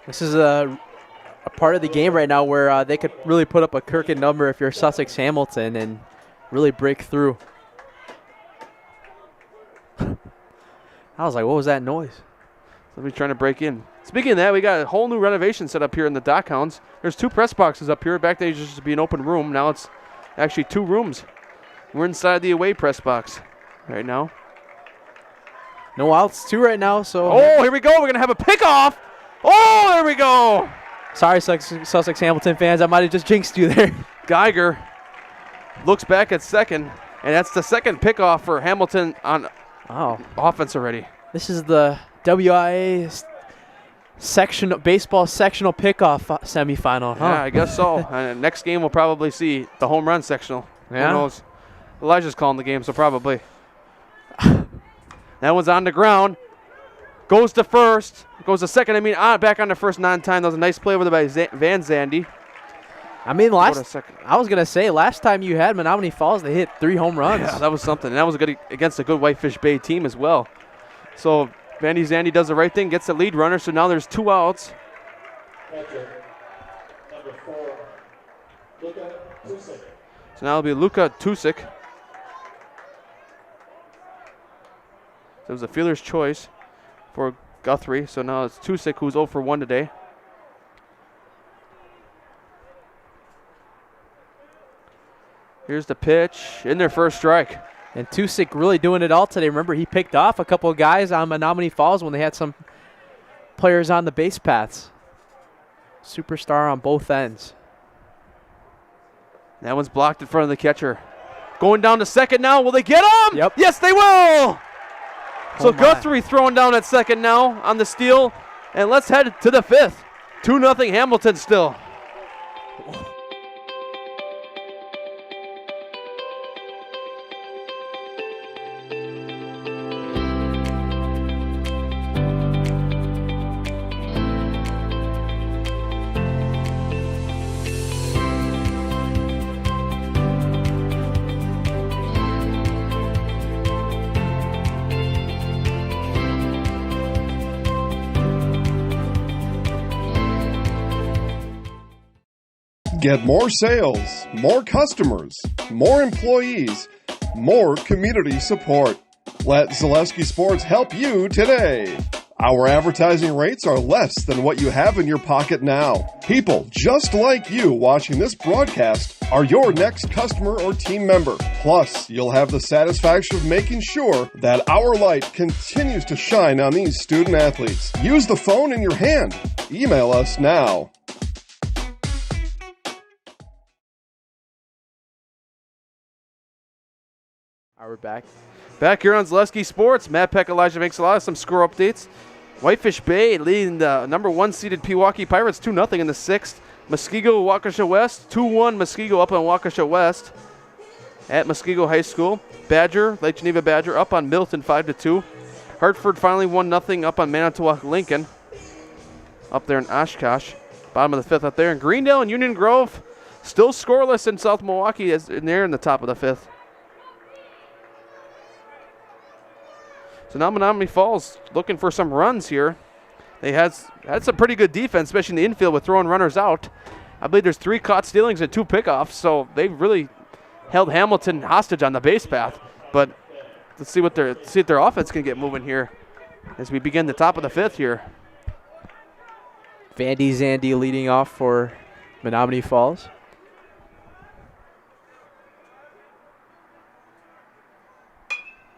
This is a part of the game right now where they could really put up a crooked number if you're Sussex Hamilton and really break through. I was like, what was that noise? Somebody's trying to break in. Speaking of that, we got a whole new renovation set up here in the Dock Hounds. There's 2 press boxes up here. Back there used to be an open room. Now it's actually 2 rooms. We're inside the away press box right now. No outs, 2 right now. So. Oh, here we go. We're going to have a pickoff. Oh, there we go. Sorry, Sussex Hamilton fans. I might have just jinxed you there. Geiger looks back at second, and that's the second pickoff for Hamilton on offense already. This is the WIAA baseball sectional pickoff semifinal, huh? Yeah, I guess so. Next game we'll probably see the home run sectional. Yeah. Who knows? Elijah's calling the game, so probably. That one's on the ground. Goes to first. Goes to second. Back on the first non-time. That was a nice play over there by Van Zandy. I mean, I was going to say, last time you had Menomonee Falls, they hit 3 home runs. Yeah, that was something. And that was against a good Whitefish Bay team as well. So Van Zandy does the right thing, gets the lead runner. So now there's 2 outs. Number 4, Luka Tusik. So now it'll be Luka Tusik. It was a fielder's choice for Guthrie. So now it's Tusik who's 0 for 1 today. Here's the pitch in their first strike. And Tusik really doing it all today. Remember, he picked off a couple of guys on Menomonee Falls when they had some players on the base paths. Superstar on both ends. That one's blocked in front of the catcher. Going down to second now. Will they get him? Yep. Yes, they will. So my. Guthrie throwing down at second now on the steal. And let's head to the 5th. 2-0 Hamilton still. Get more sales, more customers, more employees, more community support. Let Zaleski Sports help you today. Our advertising rates are less than what you have in your pocket now. People just like you watching this broadcast are your next customer or team member. Plus, you'll have the satisfaction of making sure that our light continues to shine on these student athletes. Use the phone in your hand. Email us now. All right, we're back. Back here on Zaleski Sports, Matt Peck, Elijah makes a lot of some score updates. Whitefish Bay leading the number 1 seeded Pewaukee Pirates 2-0 in the 6th. Muskego, Waukesha West, 2-1 Muskego up on Waukesha West at Muskego High School. Badger, Lake Geneva Badger up on Milton 5-2. Hartford finally 1-0 up on Manitowoc Lincoln up there in Oshkosh. Bottom of the 5th up there. And Greendale and Union Grove still scoreless in South Milwaukee as they're in the top of the 5th. So now Menomonee Falls looking for some runs here. They had some pretty good defense, especially in the infield with throwing runners out. I believe there's 3 caught stealings and 2 pickoffs, so they really held Hamilton hostage on the base path. But let's see if their offense can get moving here as we begin the top of the 5th here. Vandy Zandy leading off for Menomonee Falls.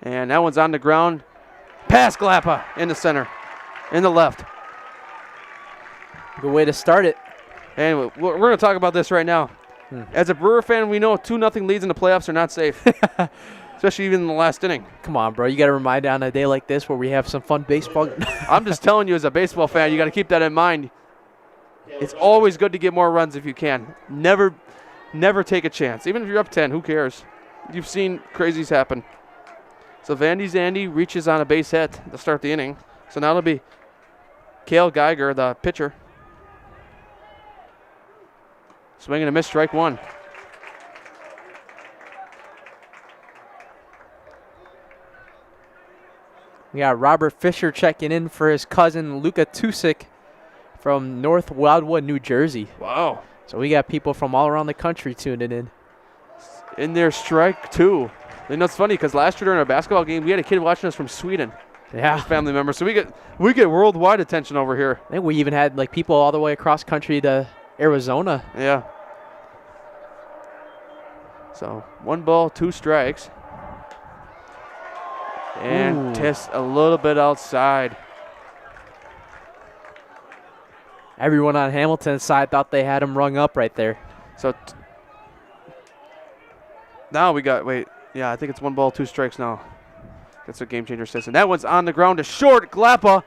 And that one's on the ground. Pass Glappa in the center, in the left. Good way to start it. And we're going to talk about this right now. As a Brewer fan, we know 2-0 leads in the playoffs are not safe, especially even in the last inning. Come on, bro. You got to remind on a day like this where we have some fun baseball. I'm just telling you, as a baseball fan, you got to keep that in mind. It's always good to get more runs if you can. Never take a chance. Even if you're up 10, who cares? You've seen crazies happen. So Vandy Zandy reaches on a base hit to start the inning. So now it'll be Cale Geiger, the pitcher. Swing and a miss, strike 1. We got Robert Fisher checking in for his cousin Luka Tusik from North Wildwood, New Jersey. Wow. So we got people from all around the country tuning in. In there, strike 2. You know, it's funny because last year during our basketball game, we had a kid watching us from Sweden. Yeah. Family member. So we get worldwide attention over here. I think we even had like people all the way across country to Arizona. Yeah. So 1 ball, 2 strikes. And just a little bit outside. Everyone on Hamilton's side thought they had him rung up right there. So now we got, yeah, I think it's 1 ball, 2 strikes now. That's what Game Changer says. And that one's on the ground to short. Glappa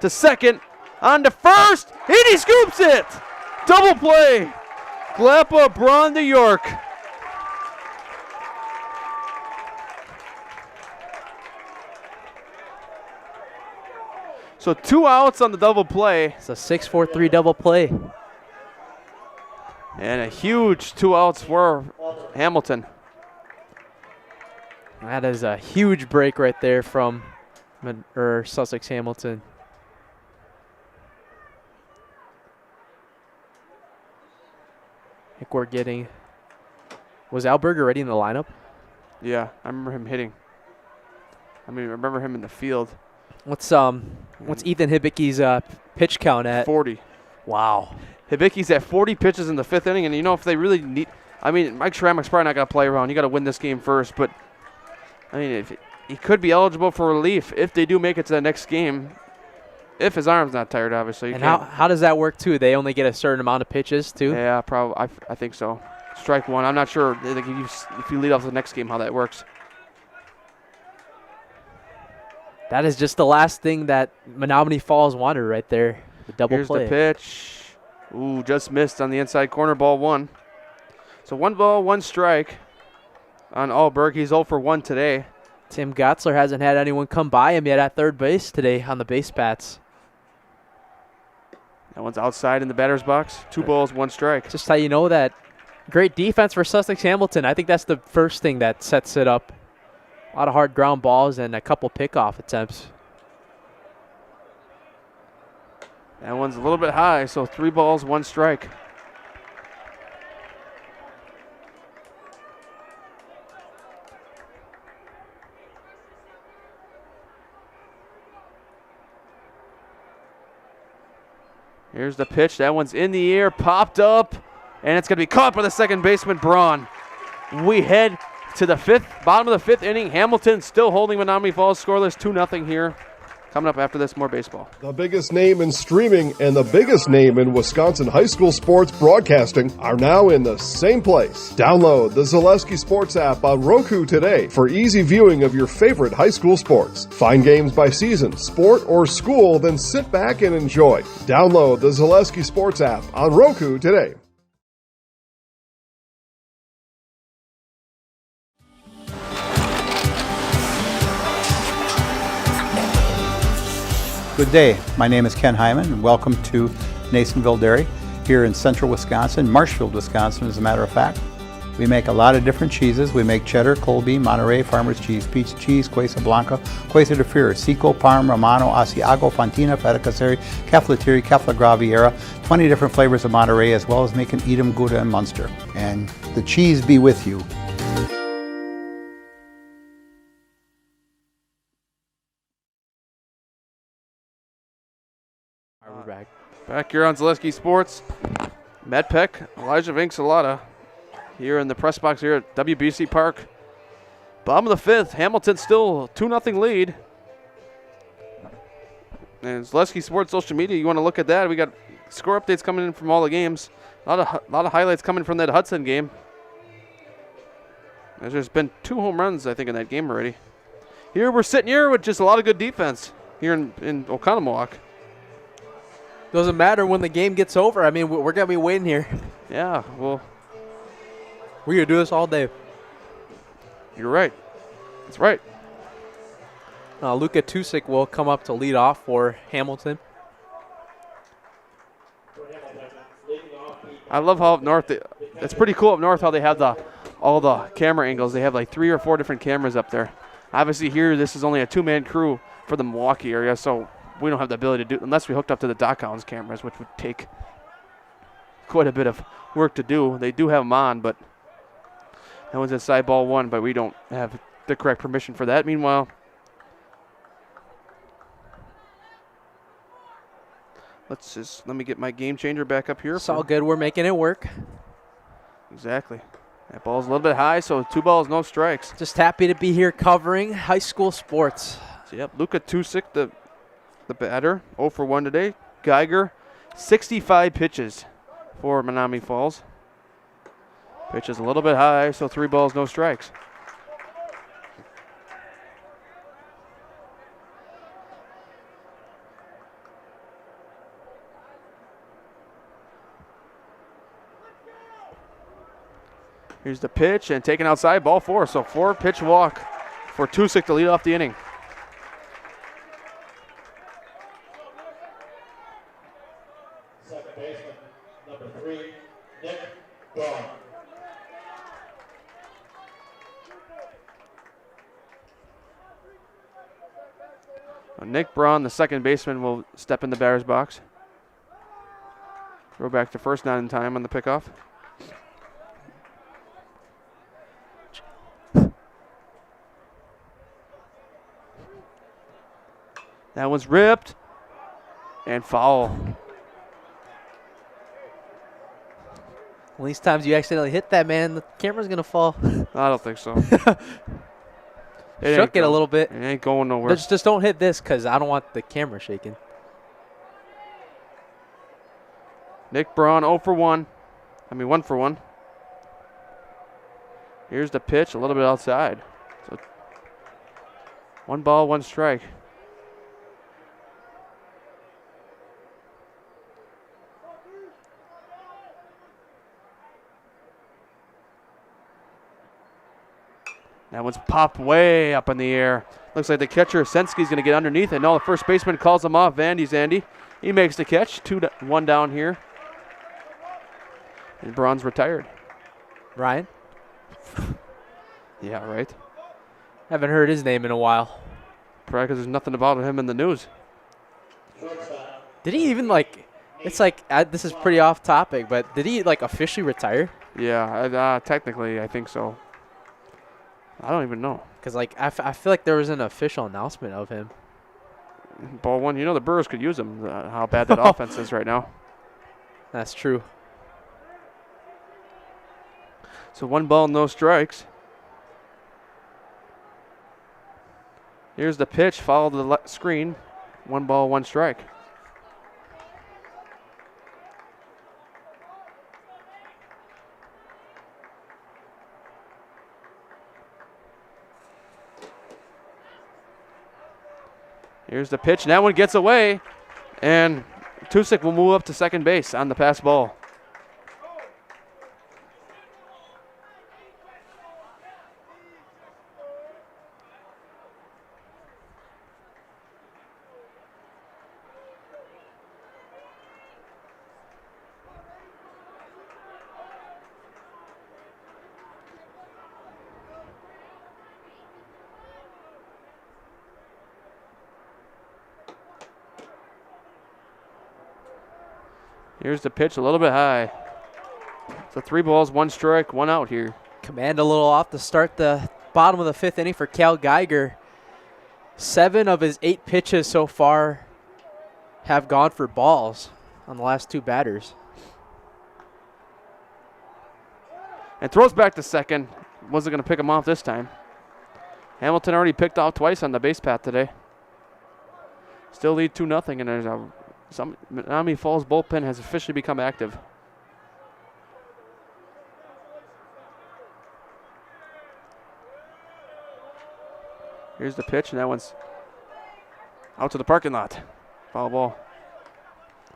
to second. On to first. And he scoops it. Double play. Glappa, Braun to York. So 2 outs on the double play. It's a 6-4-3 double play. And a huge 2 outs for Hamilton. That is a huge break right there from Sussex Hamilton. I think we're getting. Was Alberg already in the lineup? Yeah, I remember him hitting. I remember him in the field. What's Ethan Hibicki's pitch count at? 40. Wow. Hibicki's at 40 pitches in the 5th inning, and you know if they really need. Mike Schrammick's probably not going to play around. You got to win this game first, but. If he could be eligible for relief if they do make it to the next game. If his arm's not tired, obviously. And how does that work, too? They only get a certain amount of pitches, too? Yeah, probably. I think so. Strike 1. I'm not sure if you lead off the next game how that works. That is just the last thing that Menomonee Falls wanted right there. The double play. Here's the pitch. Ooh, just missed on the inside corner, ball 1. So 1 ball, 1 strike. On Alberg, he's 0 for 1 today. Tim Gotzler hasn't had anyone come by him yet at third base today on the base paths. That one's outside in the batter's box. 2 balls, 1 strike. Just how you know that great defense for Sussex Hamilton. I think that's the first thing that sets it up. A lot of hard ground balls and a couple pickoff attempts. That one's a little bit high, so 3 balls, 1 strike. Here's the pitch. That one's in the air, popped up, and it's going to be caught by the second baseman, Braun. We head to the bottom of the fifth inning. Hamilton still holding Menomonee Falls scoreless, 2-0 here. Coming up after this, more baseball. The biggest name in streaming and the biggest name in Wisconsin high school sports broadcasting are now in the same place. Download the Zaleski Sports app on Roku today for easy viewing of your favorite high school sports. Find games by season, sport, or school, then sit back and enjoy. Download the Zaleski Sports app on Roku today. Good day. My name is Ken Hyman, and welcome to Nasonville Dairy here in central Wisconsin, Marshfield, Wisconsin, as a matter of fact. We make a lot of different cheeses. We make cheddar, Colby, Monterey, Farmer's Cheese, Peach Cheese, Quesa Blanca, Quesa de Fir, Seco, Parm, Romano, Asiago, Fontina, Feta Caseri, Caflateri, Cafla Graviera, 20 different flavors of Monterey, as well as making Edam, Gouda, and Munster. And the cheese be with you. We're back here on Zaleski Sports. Matt Peck, Elijah Vincelata here in the press box here at WBC Park. Bottom of the fifth, Hamilton still 2-0 lead. And Zaleski Sports social media, you want to look at that. We got score updates coming in from all the games. A lot of highlights coming from that Hudson game. There's been 2 home runs, I think, in that game already. Here we're sitting here with just a lot of good defense here in Oconomowoc. Doesn't matter when the game gets over. I mean, we're going to be waiting here. Yeah, well. We're going to do this all day. You're right. That's right. Luka Tusik will come up to lead off for Hamilton. I love how up north, it's pretty cool up north how they have all the camera angles. They have like 3 or 4 different cameras up there. Obviously here, this is only a 2-man crew for the Milwaukee area, so we don't have the ability to do, unless we hooked up to the Dock Hounds cameras, which would take quite a bit of work to do. They do have them on, but that one's inside ball 1, but we don't have the correct permission for that. Meanwhile, let me get my game changer back up here. It's all good. We're making it work. Exactly. That ball's a little bit high, so 2 balls, no strikes. Just happy to be here covering high school sports. So, yep, Luka Tusik, the batter, 0 for 1 today. Geiger, 65 pitches for Menomonee Falls. Pitch is a little bit high, so 3 balls, no strikes. Here's the pitch, and taken outside, ball 4. So 4-pitch walk for Tusik to lead off the inning. Second baseman, number 3, Nick Braun. Nick Braun, the second baseman, will step in the batter's box. Throw back to first, not in time on the pickoff. That one's ripped and foul. Well, these times you accidentally hit that, man, the camera's going to fall. I don't think so. Shook it a little bit. It ain't going nowhere. Just don't hit this because I don't want the camera shaking. Nick Braun 0 for 1. 1 for 1. Here's the pitch, a little bit outside. So 1 ball, 1 strike. That one's popped way up in the air. Looks like the catcher, Sensky's going to get underneath it. No, the first baseman calls him off. Zandy. He makes the catch. 2-1 down here. And Braun's retired. Ryan? Yeah, right. Haven't heard his name in a while. Probably because there's nothing about him in the news. Did he even, it's this is pretty off topic, but did he, officially retire? Yeah, technically, I think so. I don't even know. Because, I feel like there was an official announcement of him. Ball 1, the Brewers could use him, how bad that offense is right now. That's true. So 1 ball, no strikes. Here's the pitch, follow the screen. 1 ball, 1 strike. Here's the pitch, and that one gets away. And Tusick will move up to second base on the pass ball. Here's the pitch, a little bit high. So 3 balls, 1 strike, 1 out here. Command a little off to start the bottom of the 5th inning for Cal Geiger. 7 of his 8 pitches so far have gone for balls on the last 2 batters. And throws back to second. Wasn't going to pick him off this time. Hamilton already picked off twice on the base path today. Still lead 2-0, and there's Menomonee Falls bullpen has officially become active. Here's the pitch, and that one's out to the parking lot. Foul ball.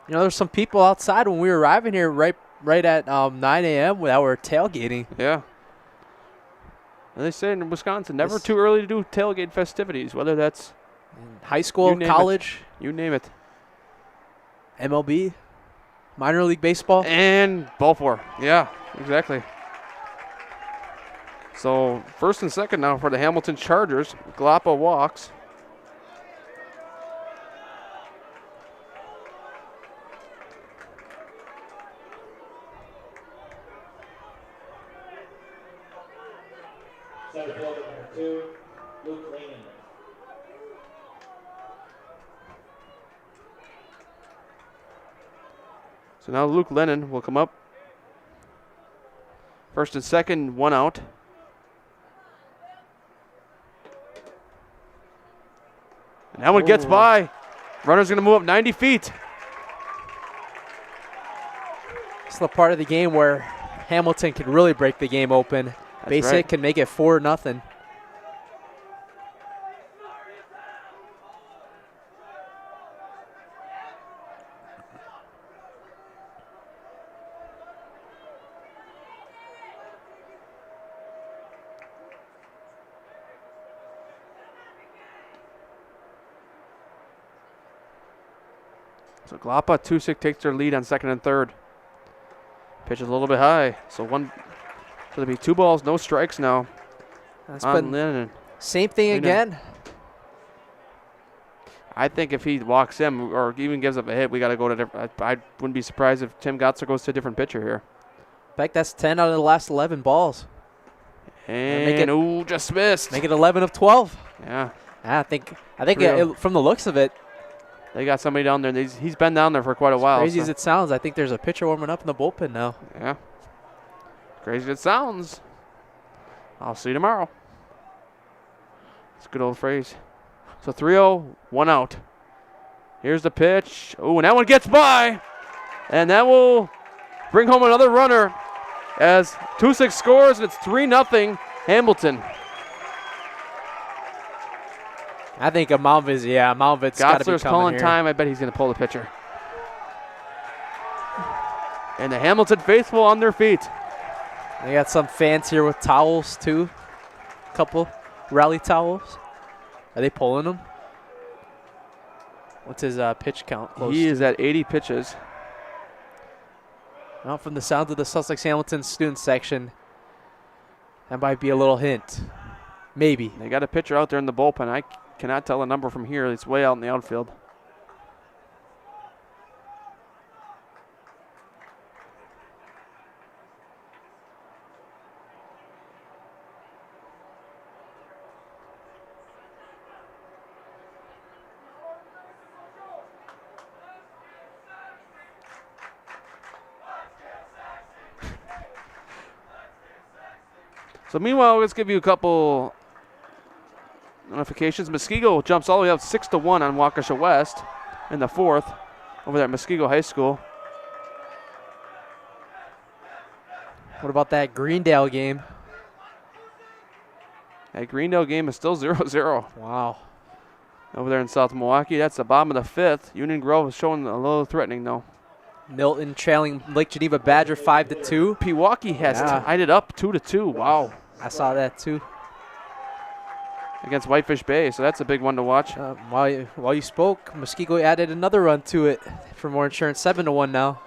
You know, there's some people outside when we were arriving here right at 9 a.m. that were tailgating. Yeah. And they say in Wisconsin, never too early to do tailgate festivities, whether that's high school, college. You name it. MLB, minor league baseball. And ball 4. Yeah, exactly. So first and second now for the Hamilton Chargers. Glapa walks. Center fielder number 2, Luke Lehman. So now Luke Lennon will come up. First and second, 1 out. And that one gets by. Runner's going to move up 90 feet. It's the part of the game where Hamilton can really break the game open. Base hit can make it 4-0. So Glapa, Tusick takes their lead on second and third. Pitch is a little bit high. So there'll be 2 balls, no strikes now. That's on been Lennon. Same thing again. I think if he walks him or even gives up a hit, we got to go to I wouldn't be surprised if Tim Gotzer goes to a different pitcher here. In fact, that's 10 out of the last 11 balls. And just missed. Make it 11 of 12. Yeah. I think from the looks of it, they got somebody down there. He's been down there for quite a while. Crazy as it sounds, I think there's a pitcher warming up in the bullpen now. Yeah. Crazy as it sounds. I'll see you tomorrow. It's a good old phrase. So 3-0, 1 out. Here's the pitch. Oh, and that one gets by. And that will bring home another runner as Tusick scores, and it's 3-0 Hamilton. I think Malvin's got to be Gotzler's coming calling here. time. I bet he's going to pull the pitcher. And the Hamilton faithful on their feet. They got some fans here with towels, too. A couple rally towels. Are they pulling them? What's his pitch count? He is at 80 pitches. Well, from the sounds of the Sussex Hamilton student section, that might be a little hint. Maybe. They got a pitcher out there in the bullpen. I cannot tell the number from here. It's way out in the outfield. So meanwhile, let's give you a couple notifications. Muskego jumps all the way up 6-1 on Waukesha West in the 4th over there at Muskego High School. What about that Greendale game? That Greendale game is still 0-0. Wow. Over there in South Milwaukee, that's the bottom of the 5th. Union Grove is showing a little threatening, though. Milton trailing Lake Geneva Badger 5-2. Pewaukee has tied it up 2-2. Wow. I saw that too. Against Whitefish Bay, so that's a big one to watch. While you spoke, Muskego added another run to it for more insurance, 7-1 now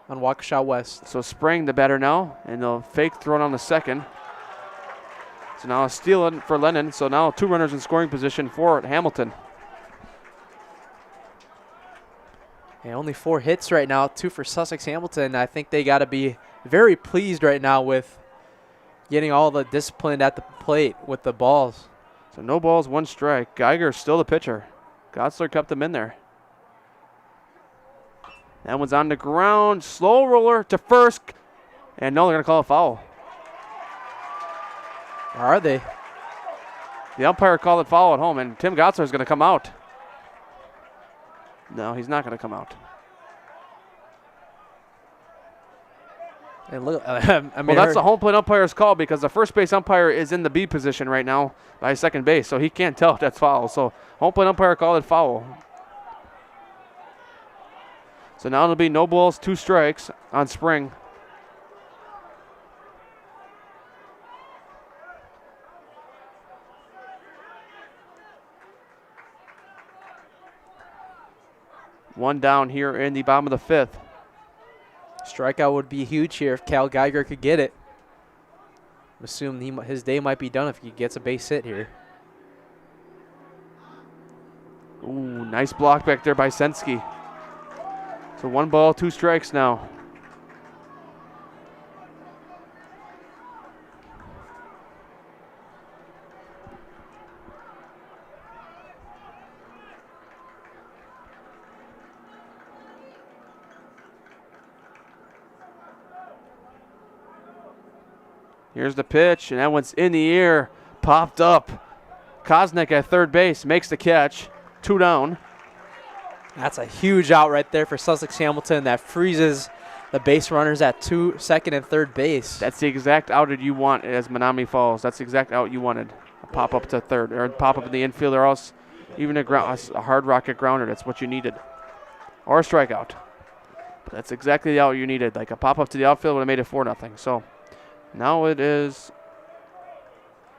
on Waukesha West. So Spring the batter now, and they'll fake throw it on the second. So now a steal for Lennon, so now 2 runners in scoring position for Hamilton. Yeah, only 4 hits right now, 2 for Sussex Hamilton. I think they got to be very pleased right now with getting all the discipline at the plate with the balls. So no balls, 1 strike. Geiger still the pitcher. Gotzler kept them in there. That one's on the ground. Slow roller to first. And no, they're going to call a foul. Or are they? The umpire called it foul at home, and Tim Gotzler is going to come out. No, he's not going to come out. And look, well, that's the home plate umpire's call because the first base umpire is in the B position right now by second base, so he can't tell if that's foul. So home plate umpire called it foul. So now it'll be no balls, 2 strikes on Spring. One down here in the bottom of the 5th. Strikeout would be huge here if Cal Geiger could get it. Assume his day might be done if he gets a base hit here. Ooh, nice block back there by Sensky. So 1 ball, 2 strikes now. Here's the pitch, and that one's in the air, popped up. Kosnick at third base makes the catch, 2 down. That's a huge out right there for Sussex Hamilton. That freezes the base runners at second and third base. That's the exact out that you want as Menomonee Falls. That's the exact out you wanted. A pop up to third, or a pop up in the infield, or else even a hard rocket grounder. That's what you needed, or a strikeout. But that's exactly the out you needed. Like a pop up to the outfield would have made it 4-0. So. Now it is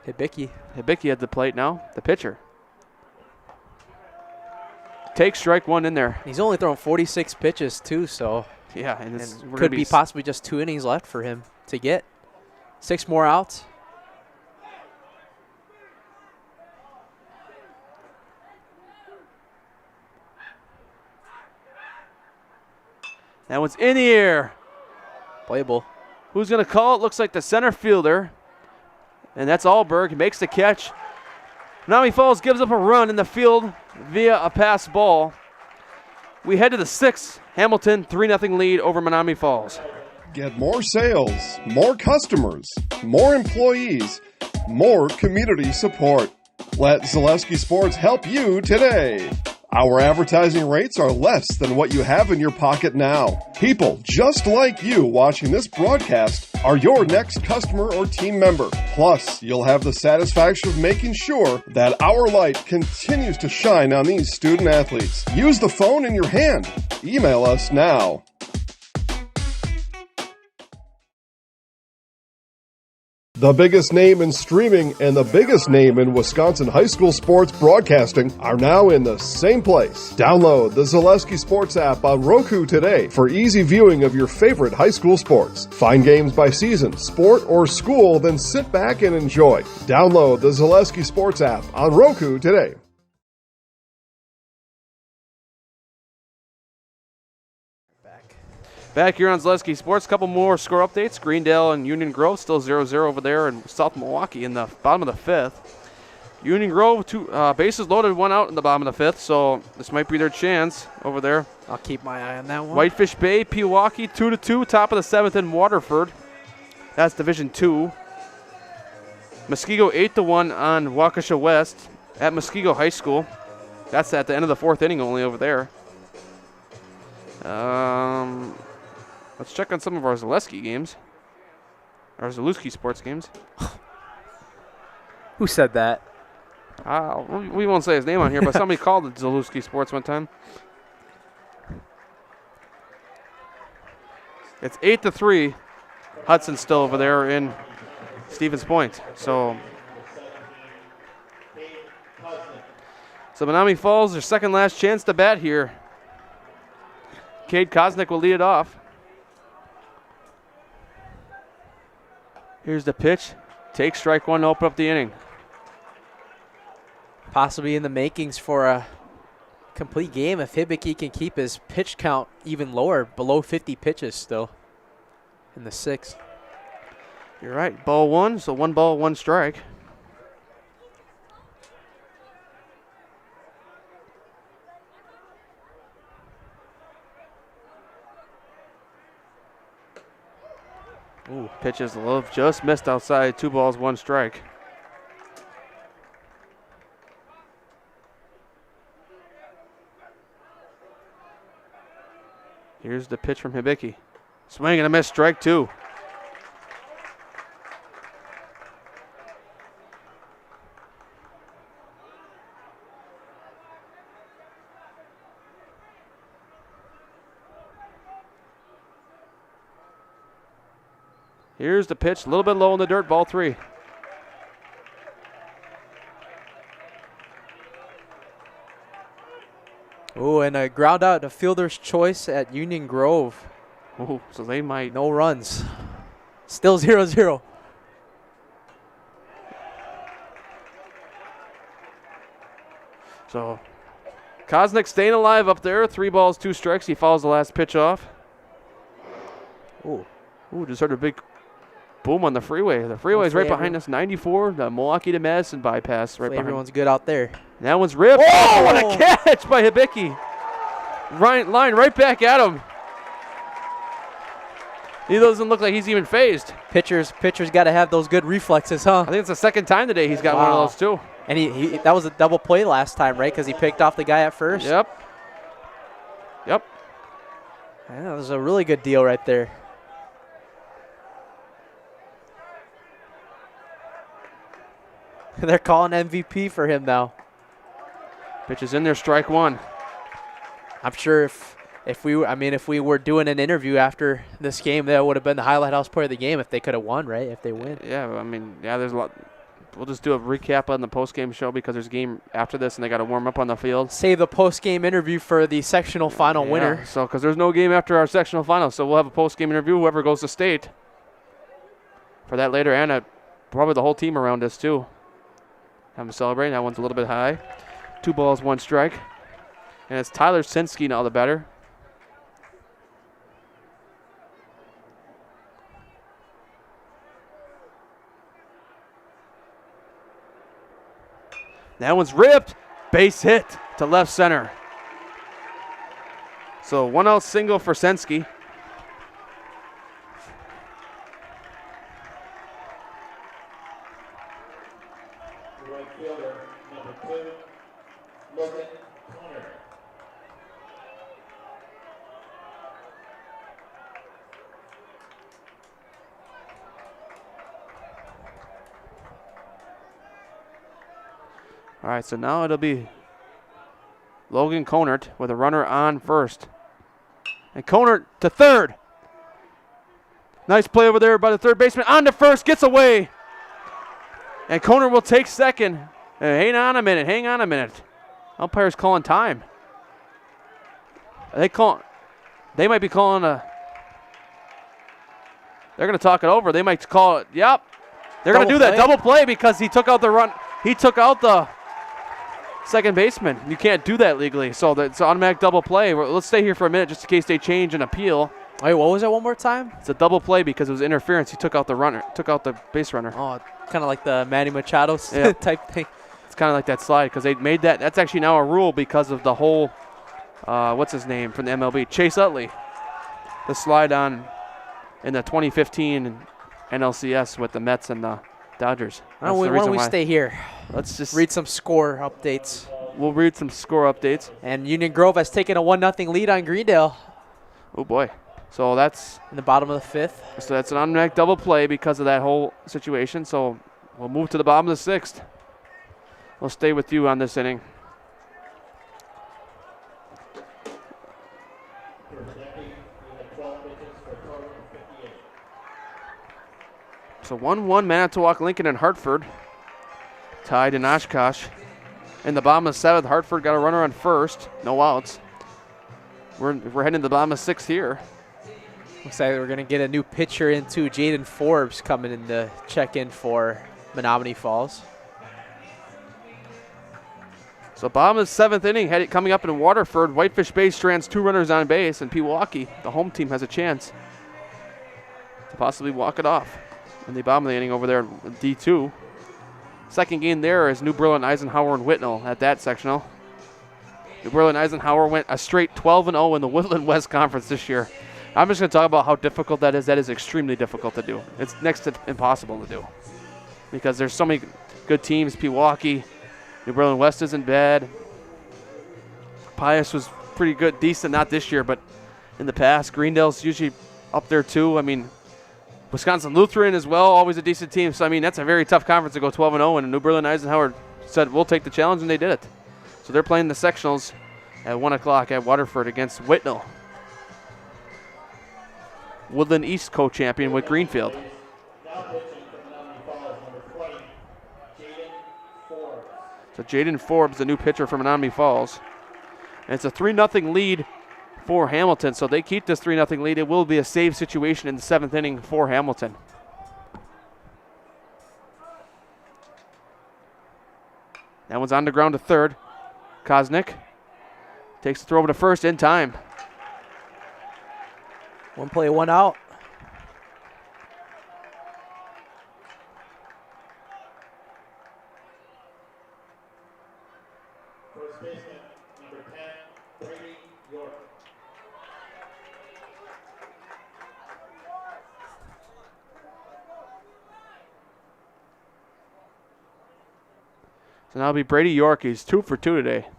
Hibicki. Hibicki at the plate now, the pitcher. Take strike 1 in there. He's only thrown 46 pitches too, so yeah, and it's could be possibly just 2 innings left for him to get 6 more outs. That one's in the air. Playable. Who's going to call it? Looks like the center fielder. And that's Alberg. He makes the catch. Menomonee Falls gives up a run in the field via a pass ball. We head to the 6th. Hamilton 3-0 lead over Menomonee Falls. Get more sales, more customers, more employees, more community support. Let Zaleski Sports help you today. Our advertising rates are less than what you have in your pocket now. People just like you watching this broadcast are your next customer or team member. Plus, you'll have the satisfaction of making sure that our light continues to shine on these student athletes. Use the phone in your hand. Email us now. The biggest name in streaming and the biggest name in Wisconsin high school sports broadcasting are now in the same place. Download the Zaleski Sports app on Roku today for easy viewing of your favorite high school sports. Find games by season, sport, or school, then sit back and enjoy. Download the Zaleski Sports app on Roku today. Back here on Zaleski Sports, a couple more score updates. Greendale and Union Grove still 0-0 over there in South Milwaukee in the bottom of the 5th. Union Grove, 2 bases loaded, 1 out in the bottom of the 5th, so this might be their chance over there. I'll keep my eye on that one. Whitefish Bay, Pewaukee, 2-2, top of the 7th in Waterford. That's Division 2. Muskego 8-1 on Waukesha West at Muskego High School. That's at the end of the 4th inning only over there. Let's check on some of our Zaleski games. Our Zalewski sports games. Who said that? We won't say his name on here, but somebody called it Zalewski Sports one time. It's 8-3. Hudson's still over there in Stevens Point. So Menomonee Falls, their second last chance to bat here. Cade Kosnick will lead it off. Here's the pitch. Take strike one to open up the inning. Possibly in the makings for a complete game if Hibiki can keep his pitch count even lower, below 50 pitches still in the 6th. You're right. Ball one, so 1 ball, 1 strike. Ooh, pitches low, just missed outside. 2 balls, 1 strike. Here's the pitch from Hibiki. Swing and a miss, strike 2. Here's the pitch, a little bit low in the dirt, ball 3. Oh, and a ground out to fielder's choice at Union Grove. Oh, so they might. No runs. Still 0-0. So Kosnick staying alive up there. 3 balls, 2 strikes. He fouls the last pitch off. Ooh, just heard a big boom on the freeway. The freeway's right behind us. 94, the Milwaukee to Madison bypass right behind. Everyone's good out there. That one's ripped. Oh, what a catch by Hibiki. Line right back at him. He doesn't look like he's even phased. Pitchers got to have those good reflexes, huh? I think it's the second time today he's got one of those too. And he that was a double play last time, right? Because he picked off the guy at first. Yep. Yeah, that was a really good deal right there. They're calling MVP for him now. Pitch is in there, strike 1. I'm sure if we were doing an interview after this game, that would have been the highlight house player of the game if they could have won, right? If they win. Yeah, there's a lot. We'll just do a recap on the post-game show because there's a game after this and they got to warm up on the field. Save the post-game interview for the sectional final winner. So because there's no game after our sectional final, so we'll have a post-game interview, whoever goes to state, for that later, and probably the whole team around us too. Have them celebrating. That one's a little bit high. 2 balls, 1 strike. And it's Tyler Sinsky now the batter. That one's ripped. Base hit to left center. So 1 out single for Sinsky. All right, so now it'll be Logan Conert with a runner on first. And Conert to third. Nice play over there by the third baseman. On to first, gets away. And Conert will take second. Hang on a minute. Umpire's calling time. They might be calling a. They're going to talk it over. They might call it. Yep. They're going to do that double play because he took out the run. He took out the second baseman. You can't do that legally, so it's an automatic double play. Let's stay here for a minute just in case they change and appeal. Wait, what was that one more time? It's a double play because it was interference. He took out the base runner. Oh, kind of like the Manny Machado type thing. It's kind of like that slide because they made that. That's actually now a rule because of the whole, what's his name from the MLB? Chase Utley. The slide on in the 2015 NLCS with the Mets and the Dodgers. Why don't we stay here? Let's just read some score updates. We'll read some score updates. And Union Grove has taken a 1-0 lead on Greendale. Oh, boy. So that's in the bottom of the 5th. So that's an automatic double play because of that whole situation. So we'll move to the bottom of the 6th. We'll stay with you on this inning. So 1-1 Manitowoc, Lincoln, and Hartford tied in Oshkosh. In the bottom of the 7th, Hartford got a runner on first. No outs. We're heading to the bottom of 6th here. Looks like we're going to get a new pitcher into Jaden Forbes coming in to check in for Menomonee Falls. So bottom of the 7th inning, coming up in Waterford, Whitefish Bay strands 2 runners on base, and Pewaukee, the home team, has a chance to possibly walk it off in the bottom of the inning over there in D2. Second game there is New Berlin, Eisenhower, and Whitnall at that sectional. New Berlin, Eisenhower went a straight 12-0 in the Woodland West Conference this year. I'm just going to talk about how difficult that is. That is extremely difficult to do. It's next to impossible to do because there's so many good teams. Pewaukee, New Berlin West isn't bad. Pius was pretty good, decent, not this year, but in the past. Greendale's usually up there too. I mean, Wisconsin Lutheran as well, always a decent team. So, I mean, that's a very tough conference to go 12-0, and New Berlin Eisenhower said, we'll take the challenge, and they did it. So they're playing the sectionals at 1 o'clock at Waterford against Whitnall. Woodland East co-champion with Greenfield. So Jaden Forbes, the new pitcher from Menomonee Falls. And it's a 3-0 lead for Hamilton. So they keep this 3-0 lead. It will be a save situation in the 7th inning for Hamilton. That one's on the ground to third. Kosnick takes the throw over to first in time. 1 play, 1 out. First baseman, number 10, Brady York. So now it'll be Brady York. He's 2 for 2 today.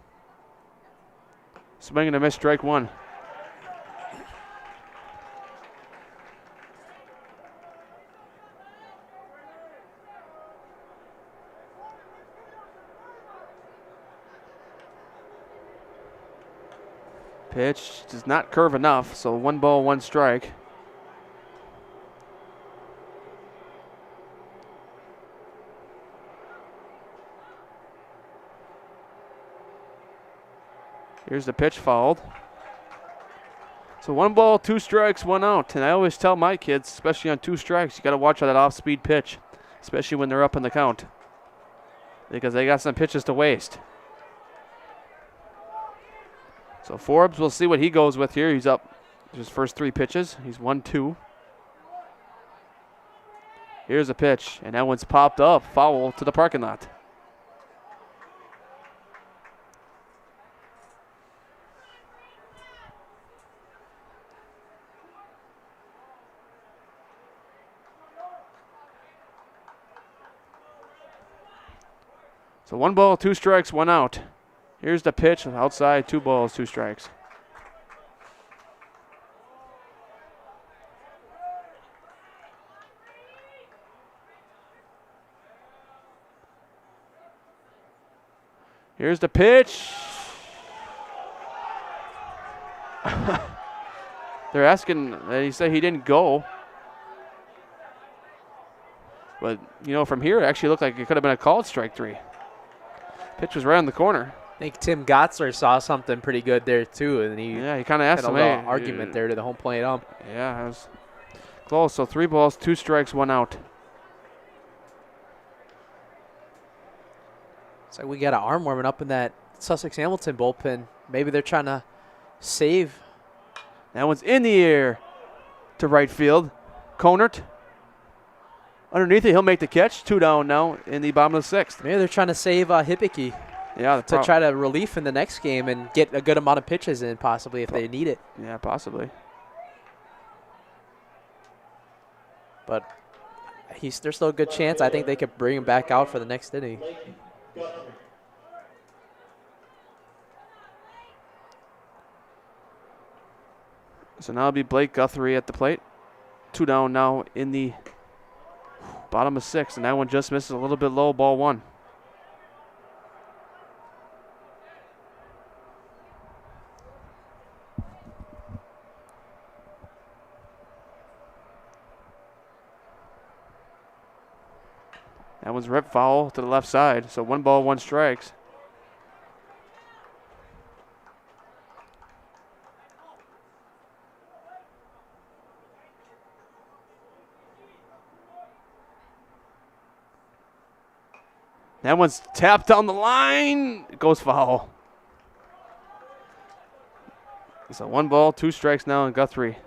Swing and a miss, strike 1. Pitch does not curve enough, so 1 ball, 1 strike. Here's the pitch fouled. So 1 ball, 2 strikes, 1 out. And I always tell my kids, especially on 2 strikes, you got to watch for that off-speed pitch, especially when they're up in the count, because they got some pitches to waste. So Forbes, we'll see what he goes with here. He's up his first 3 pitches. He's 1-2. Here's a pitch, and that one's popped up, foul to the parking lot. So 1 ball, 2 strikes, 1 out. Here's the pitch, outside, 2 balls, 2 strikes. Here's the pitch. They're asking, he said he didn't go. But, you know, from here, it actually looked like it could have been a called strike 3. Pitch was right on the corner. I think Tim Gotzler saw something pretty good there too, and he kind of asked him. A little argument there to the home plate ump. Yeah, it was close. So 3 balls, 2 strikes, 1 out. It's like we got an arm warming up in that Sussex Hamilton bullpen. Maybe they're trying to save. That one's in the air to right field. Conert. Underneath it, he'll make the catch. 2 down now in the bottom of the 6th. Maybe they're trying to save Hippeke. Yeah, to try to relief in the next game and get a good amount of pitches in, possibly, if they need it. Yeah, possibly. But there's still a good chance. I think they could bring him back out for the next inning. So now it'll be Blake Guthrie at the plate. 2 down now in the bottom of 6, and that one just misses a little bit low, ball 1. That one's ripped foul to the left side, so 1 ball, 1 strikes. That one's tapped down the line. It goes foul. So 1 ball, 2 strikes now in Guthrie.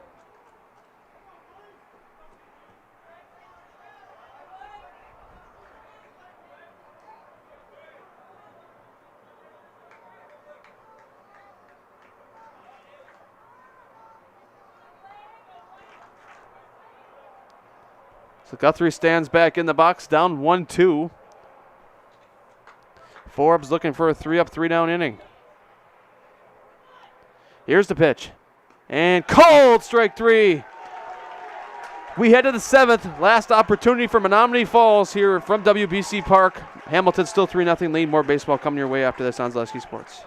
So Guthrie stands back in the box, down 1-2. Forbes looking for a 3-up, 3-down inning. Here's the pitch. And cold, strike 3. We head to the 7th. Last opportunity for Menomonee Falls here from WBC Park. Hamilton still 3-0 lead. More baseball coming your way after this on Zaleski Sports.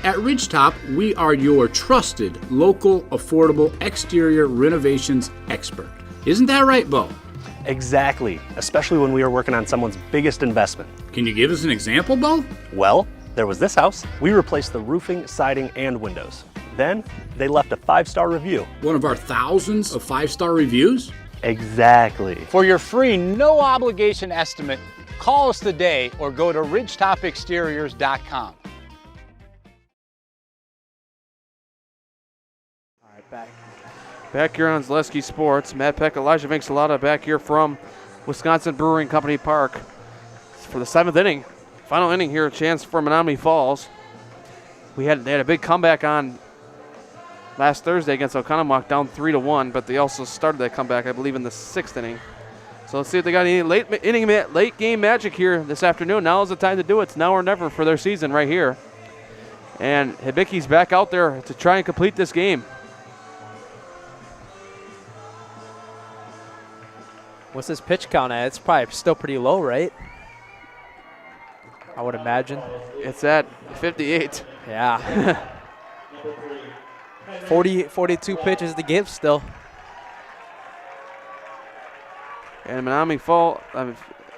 At Ridgetop, we are your trusted, local, affordable exterior renovations expert. Isn't that right, Bo? Exactly, especially when we are working on someone's biggest investment. Can you give us an example, Bo? Well, there was this house. We replaced the roofing, siding, and windows. Then, they left a 5-star review. One of our thousands of 5-star reviews? Exactly. For your free, no obligation estimate, call us today or go to ridgetopexteriors.com. Back here on Zaleski Sports, Matt Peck, Elijah Vincelata back here from Wisconsin Brewing Company Park for the 7th inning. Final inning here, a chance for Menomonee Falls. They had a big comeback on last Thursday against Oconomowoc, down 3-1, but they also started that comeback, I believe, in the 6th inning. So let's see if they got any late game magic here this afternoon. Now is the time to do it. It's now or never for their season right here. And Hibicki's back out there to try and complete this game. What's this pitch count at? It's probably still pretty low, right? I would imagine. It's at 58. Yeah. 42 pitches to give still. And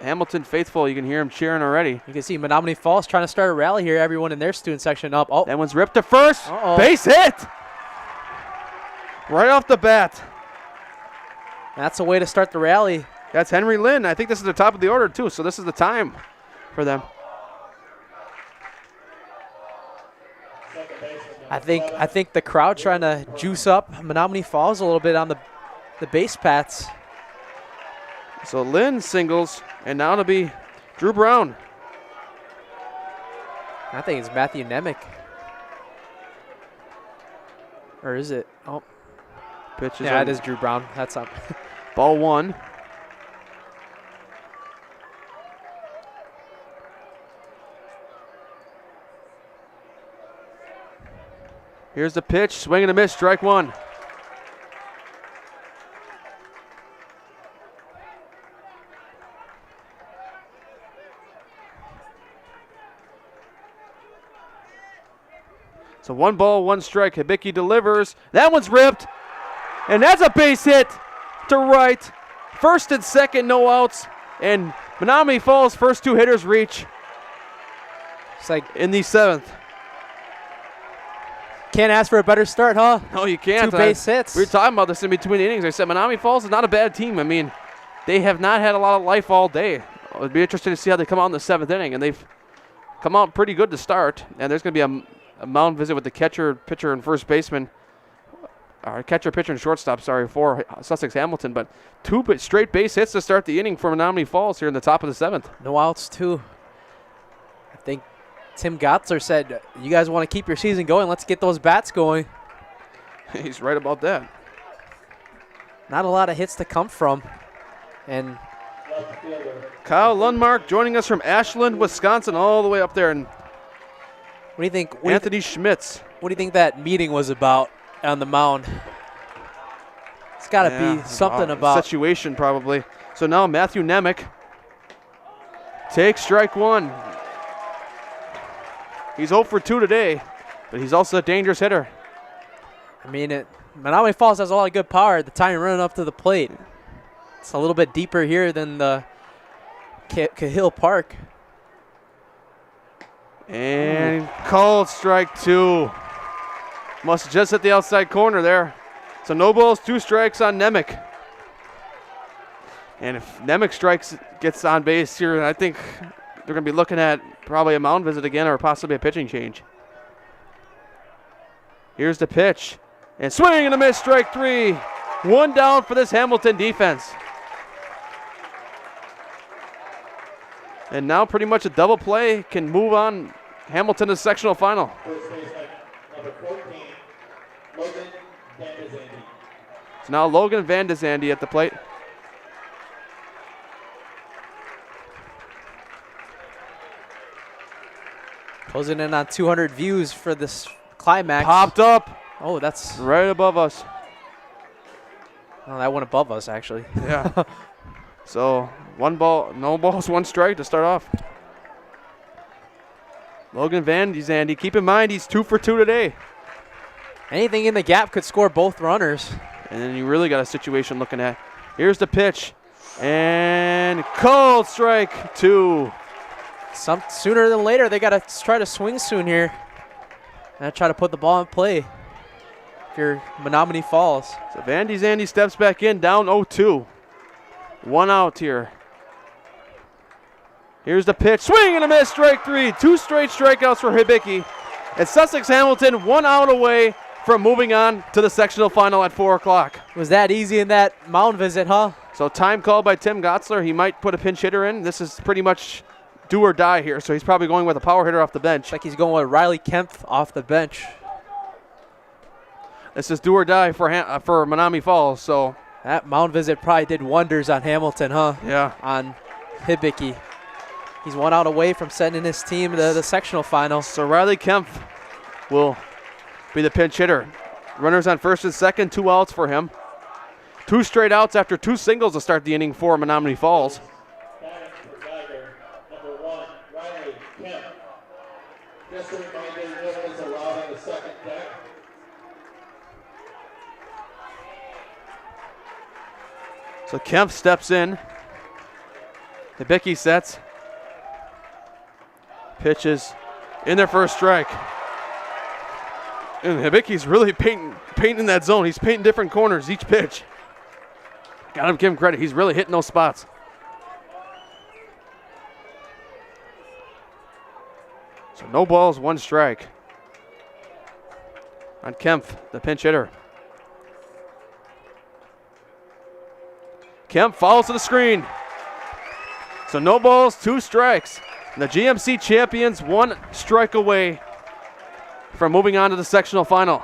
Hamilton faithful, you can hear him cheering already. You can see Menomonee Falls trying to start a rally here. Everyone in their student section up. Oh, that one's ripped to first. Base hit. Right off the bat. That's a way to start the rally. That's Henry Lynn. I think this is the top of the order too, so this is the time for them. I think the crowd trying to juice up Menomonee Falls a little bit on the base paths. So Lynn singles, and now it'll be Drew Brown. I think it's Matthew Nemick. Or is it? Oh. Pitches. Yeah, it is Drew Brown. That's up. Ball 1. Here's the pitch. Swing and a miss. Strike 1. So 1 ball, 1 strike. Hibicki delivers. That one's ripped. And that's a base hit to right. First and second, no outs. And Menomonee Falls' first 2 hitters reach. It's like in the 7th. Can't ask for a better start, huh? No, you can't. 2 base hits. We were talking about this in between innings. I said Menomonee Falls is not a bad team. I mean, they have not had a lot of life all day. It'd be interesting to see how they come out in the 7th inning, and they've come out pretty good to start. And there's going to be a mound visit with the catcher, pitcher, and first baseman. Or catcher, pitcher, and shortstop, for Sussex Hamilton. But 2 straight base hits to start the inning for Menomonee Falls here in the top of the 7th. No outs, too. I think Tim Gotzler said, you guys want to keep your season going, let's get those bats going. He's right about that. Not a lot of hits to come from. And Kyle Lundmark joining us from Ashland, Wisconsin, all the way up there. And what do you think? Anthony Schmitz. What do you think that meeting was about on the mound? It's got to be something about situation, probably. So now Matthew Nemec takes strike 1. He's 0 for 2 today, but he's also a dangerous hitter. I mean, Menomonee Falls has a lot of good power at the time running up to the plate. It's a little bit deeper here than the Cahill Park. And called strike 2. Must have just hit the outside corner there. So no balls, 2 strikes on Nemec. And if Nemec gets on base here, I think they're going to be looking at probably a mound visit again or possibly a pitching change. Here's the pitch. And swing and a miss, strike 3. 1 down for this Hamilton defense. And now pretty much a double play can move on Hamilton to the sectional final. So now Logan Van de Zandy at the plate. Closing in on 200 views for this climax. Popped up. Oh, that's right above us. Oh, that went above us, actually. Yeah. So 1 ball, no balls, 1 strike to start off. Logan Van de Zandy, keep in mind he's 2 for 2 today. Anything in the gap could score both runners. And then you really got a situation looking at. Here's the pitch. And called strike 2. Sooner than later, they got to try to swing soon here. And try to put the ball in play if you're Menomonee Falls. So Van de Zandy steps back in, down 0-2. 1 out here. Here's the pitch. Swing and a miss, strike 3. 2 straight strikeouts for Hibicki. And Sussex Hamilton 1 out away from moving on to the sectional final at 4 o'clock. Was that easy in that mound visit, huh? So time called by Tim Gotzler. He might put a pinch hitter in. This is pretty much do or die here, so he's probably going with a power hitter off the bench. Like he's going with Riley Kempf off the bench. This is do or die for Menomonee Falls. So that mound visit probably did wonders on Hamilton, huh? Yeah. On Hibicki. He's 1 out away from sending his team to the sectional final. So Riley Kempf will be the pinch hitter. Runners on first and second, 2 outs for him. 2 straight outs after 2 singles to start the inning for Menomonee Falls. So Kempf steps in. Hibicki sets. Pitches in their first strike. And Hibicki's really painting that zone. He's painting different corners each pitch. Gotta give him credit. He's really hitting those spots. So no balls, 1 strike. On Kempf, the pinch hitter. Kempf falls to the screen. So no balls, 2 strikes. And the GMC champions 1 strike away from moving on to the sectional final.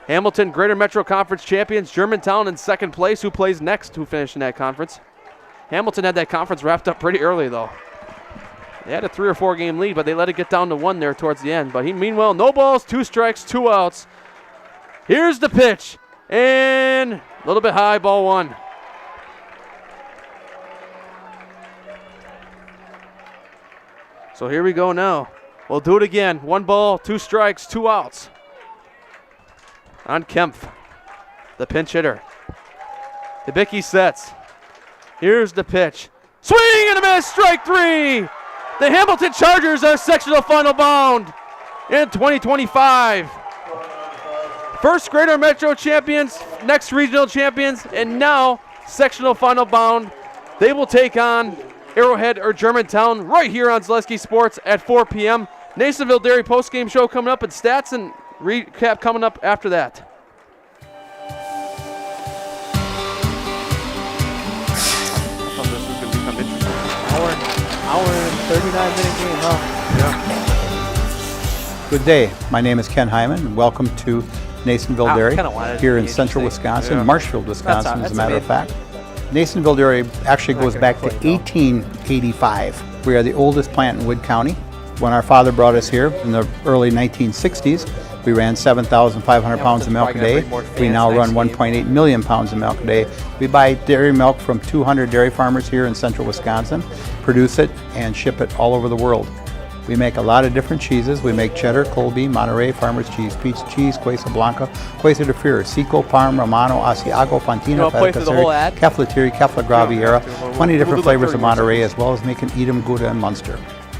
Hamilton Greater Metro Conference champions, Germantown in second place, who plays next, who finished in that conference. Hamilton had that conference wrapped up pretty early, though. They had a 3 or 4 game lead, but they let it get down to 1 there towards the end. But meanwhile, no balls, 2 strikes, 2 outs. Here's the pitch. And a little bit high, ball 1. So here we go now. We'll do it again. 1 ball, 2 strikes, 2 outs. On Kempf, the pinch hitter. Hibicki sets. Here's the pitch. Swing and a miss, strike 3. The Hamilton Chargers are sectional final bound. in 2025. First Greater Metro champions, next regional champions, and now sectional final bound. They will take on Arrowhead or Germantown right here on Zaleski Sports at 4 p.m. Nasonville Dairy postgame show coming up, and stats and recap coming up after that. Hour and 39-minute game, huh? Yeah. Good day. My name is Ken Hyman, and welcome to Nasonville Dairy here in central Wisconsin, Marshfield, Wisconsin, as a matter of fact. Nasonville Dairy actually goes back to 1885. We are the oldest plant in Wood County. When our father brought us here in the early 1960s, we ran 7,500 pounds of milk a day. We now run 1.8 million pounds of milk a day. We buy dairy milk from 200 dairy farmers here in central Wisconsin, produce it, and ship it all over the world. We make a lot of different cheeses. We make cheddar, Colby, Monterey, Farmer's Cheese, Peach Cheese, Quesa Blanca, Quesa de Freer, Seco, Parm, Romano, Asiago, Fontina, Feta Caseri, Caflatiri, Cafla Graviera, 20 different flavors of Monterey, as well as making Edam, Gouda, and Munster.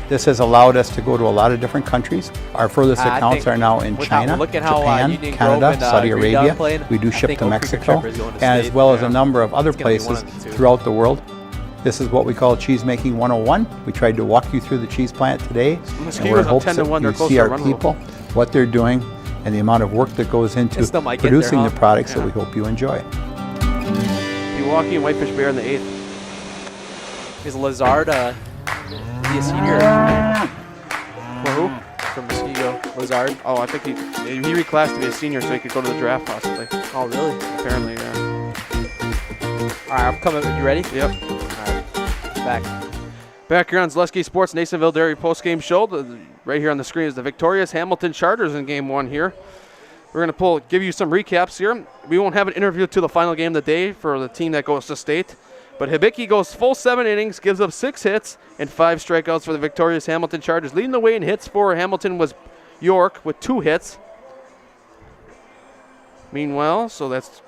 This has allowed us to go to a lot of different countries. Our furthest accounts are now in China, Japan, Canada, Saudi Arabia. We do ship to Mexico, as well as a number of other places throughout the world. This is what we call Cheese Making 101. We tried to walk you through the cheese plant today, and we're in hopes that you see our people, what they're doing, and the amount of work that goes into producing the products that we hope you enjoy. Milwaukee and Whitefish Bear in the 8th. Is Lazard is he a senior? For who? From Muskego. Lazard. Oh, I think he reclassed to be a senior so he could go to the draft possibly. Oh, really? Apparently, yeah. All right, I'm coming. You ready? Yep. Back here on Zaleski Sports Nasonville Dairy postgame show. Right here on the screen is the victorious Hamilton Chargers in game 1 here. We're going to give you some recaps here. We won't have an interview to the final game of the day for the team that goes to state. But Hibiki goes full 7 innings, gives up 6 hits and 5 strikeouts for the victorious Hamilton Chargers. Leading the way in hits for Hamilton was York with 2 hits. Meanwhile, so that's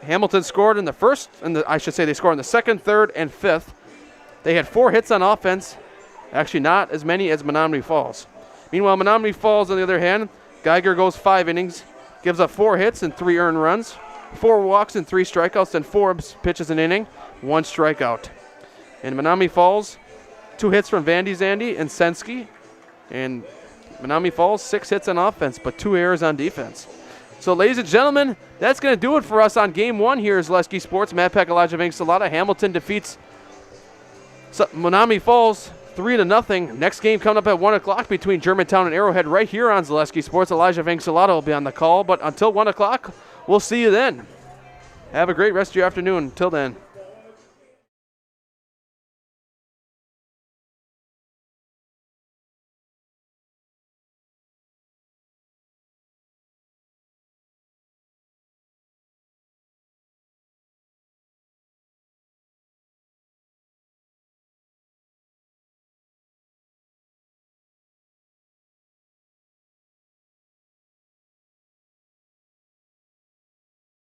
Hamilton scored in the first, I should say they scored in the second, third, and fifth. They had 4 hits on offense, actually not as many as Menomonee Falls. Meanwhile, Menomonee Falls, on the other hand, Geiger goes 5 innings, gives up 4 hits and 3 earned runs, 4 walks and 3 strikeouts, and Forbes pitches an inning, 1 strikeout. In Menomonee Falls, 2 hits from Vandy Zandy and Sensky, and Menomonee Falls 6 hits on offense, but 2 errors on defense. So, ladies and gentlemen, that's going to do it for us on Game 1 here at Zaleski Sports. Matt Peck, Elijah Vanks-Salata. Hamilton defeats Menomonee Falls 3-0. Next game coming up at 1 o'clock between Germantown and Arrowhead right here on Zaleski Sports. Elijah Vanks-Salata will be on the call, but until 1 o'clock, we'll see you then. Have a great rest of your afternoon. Until then.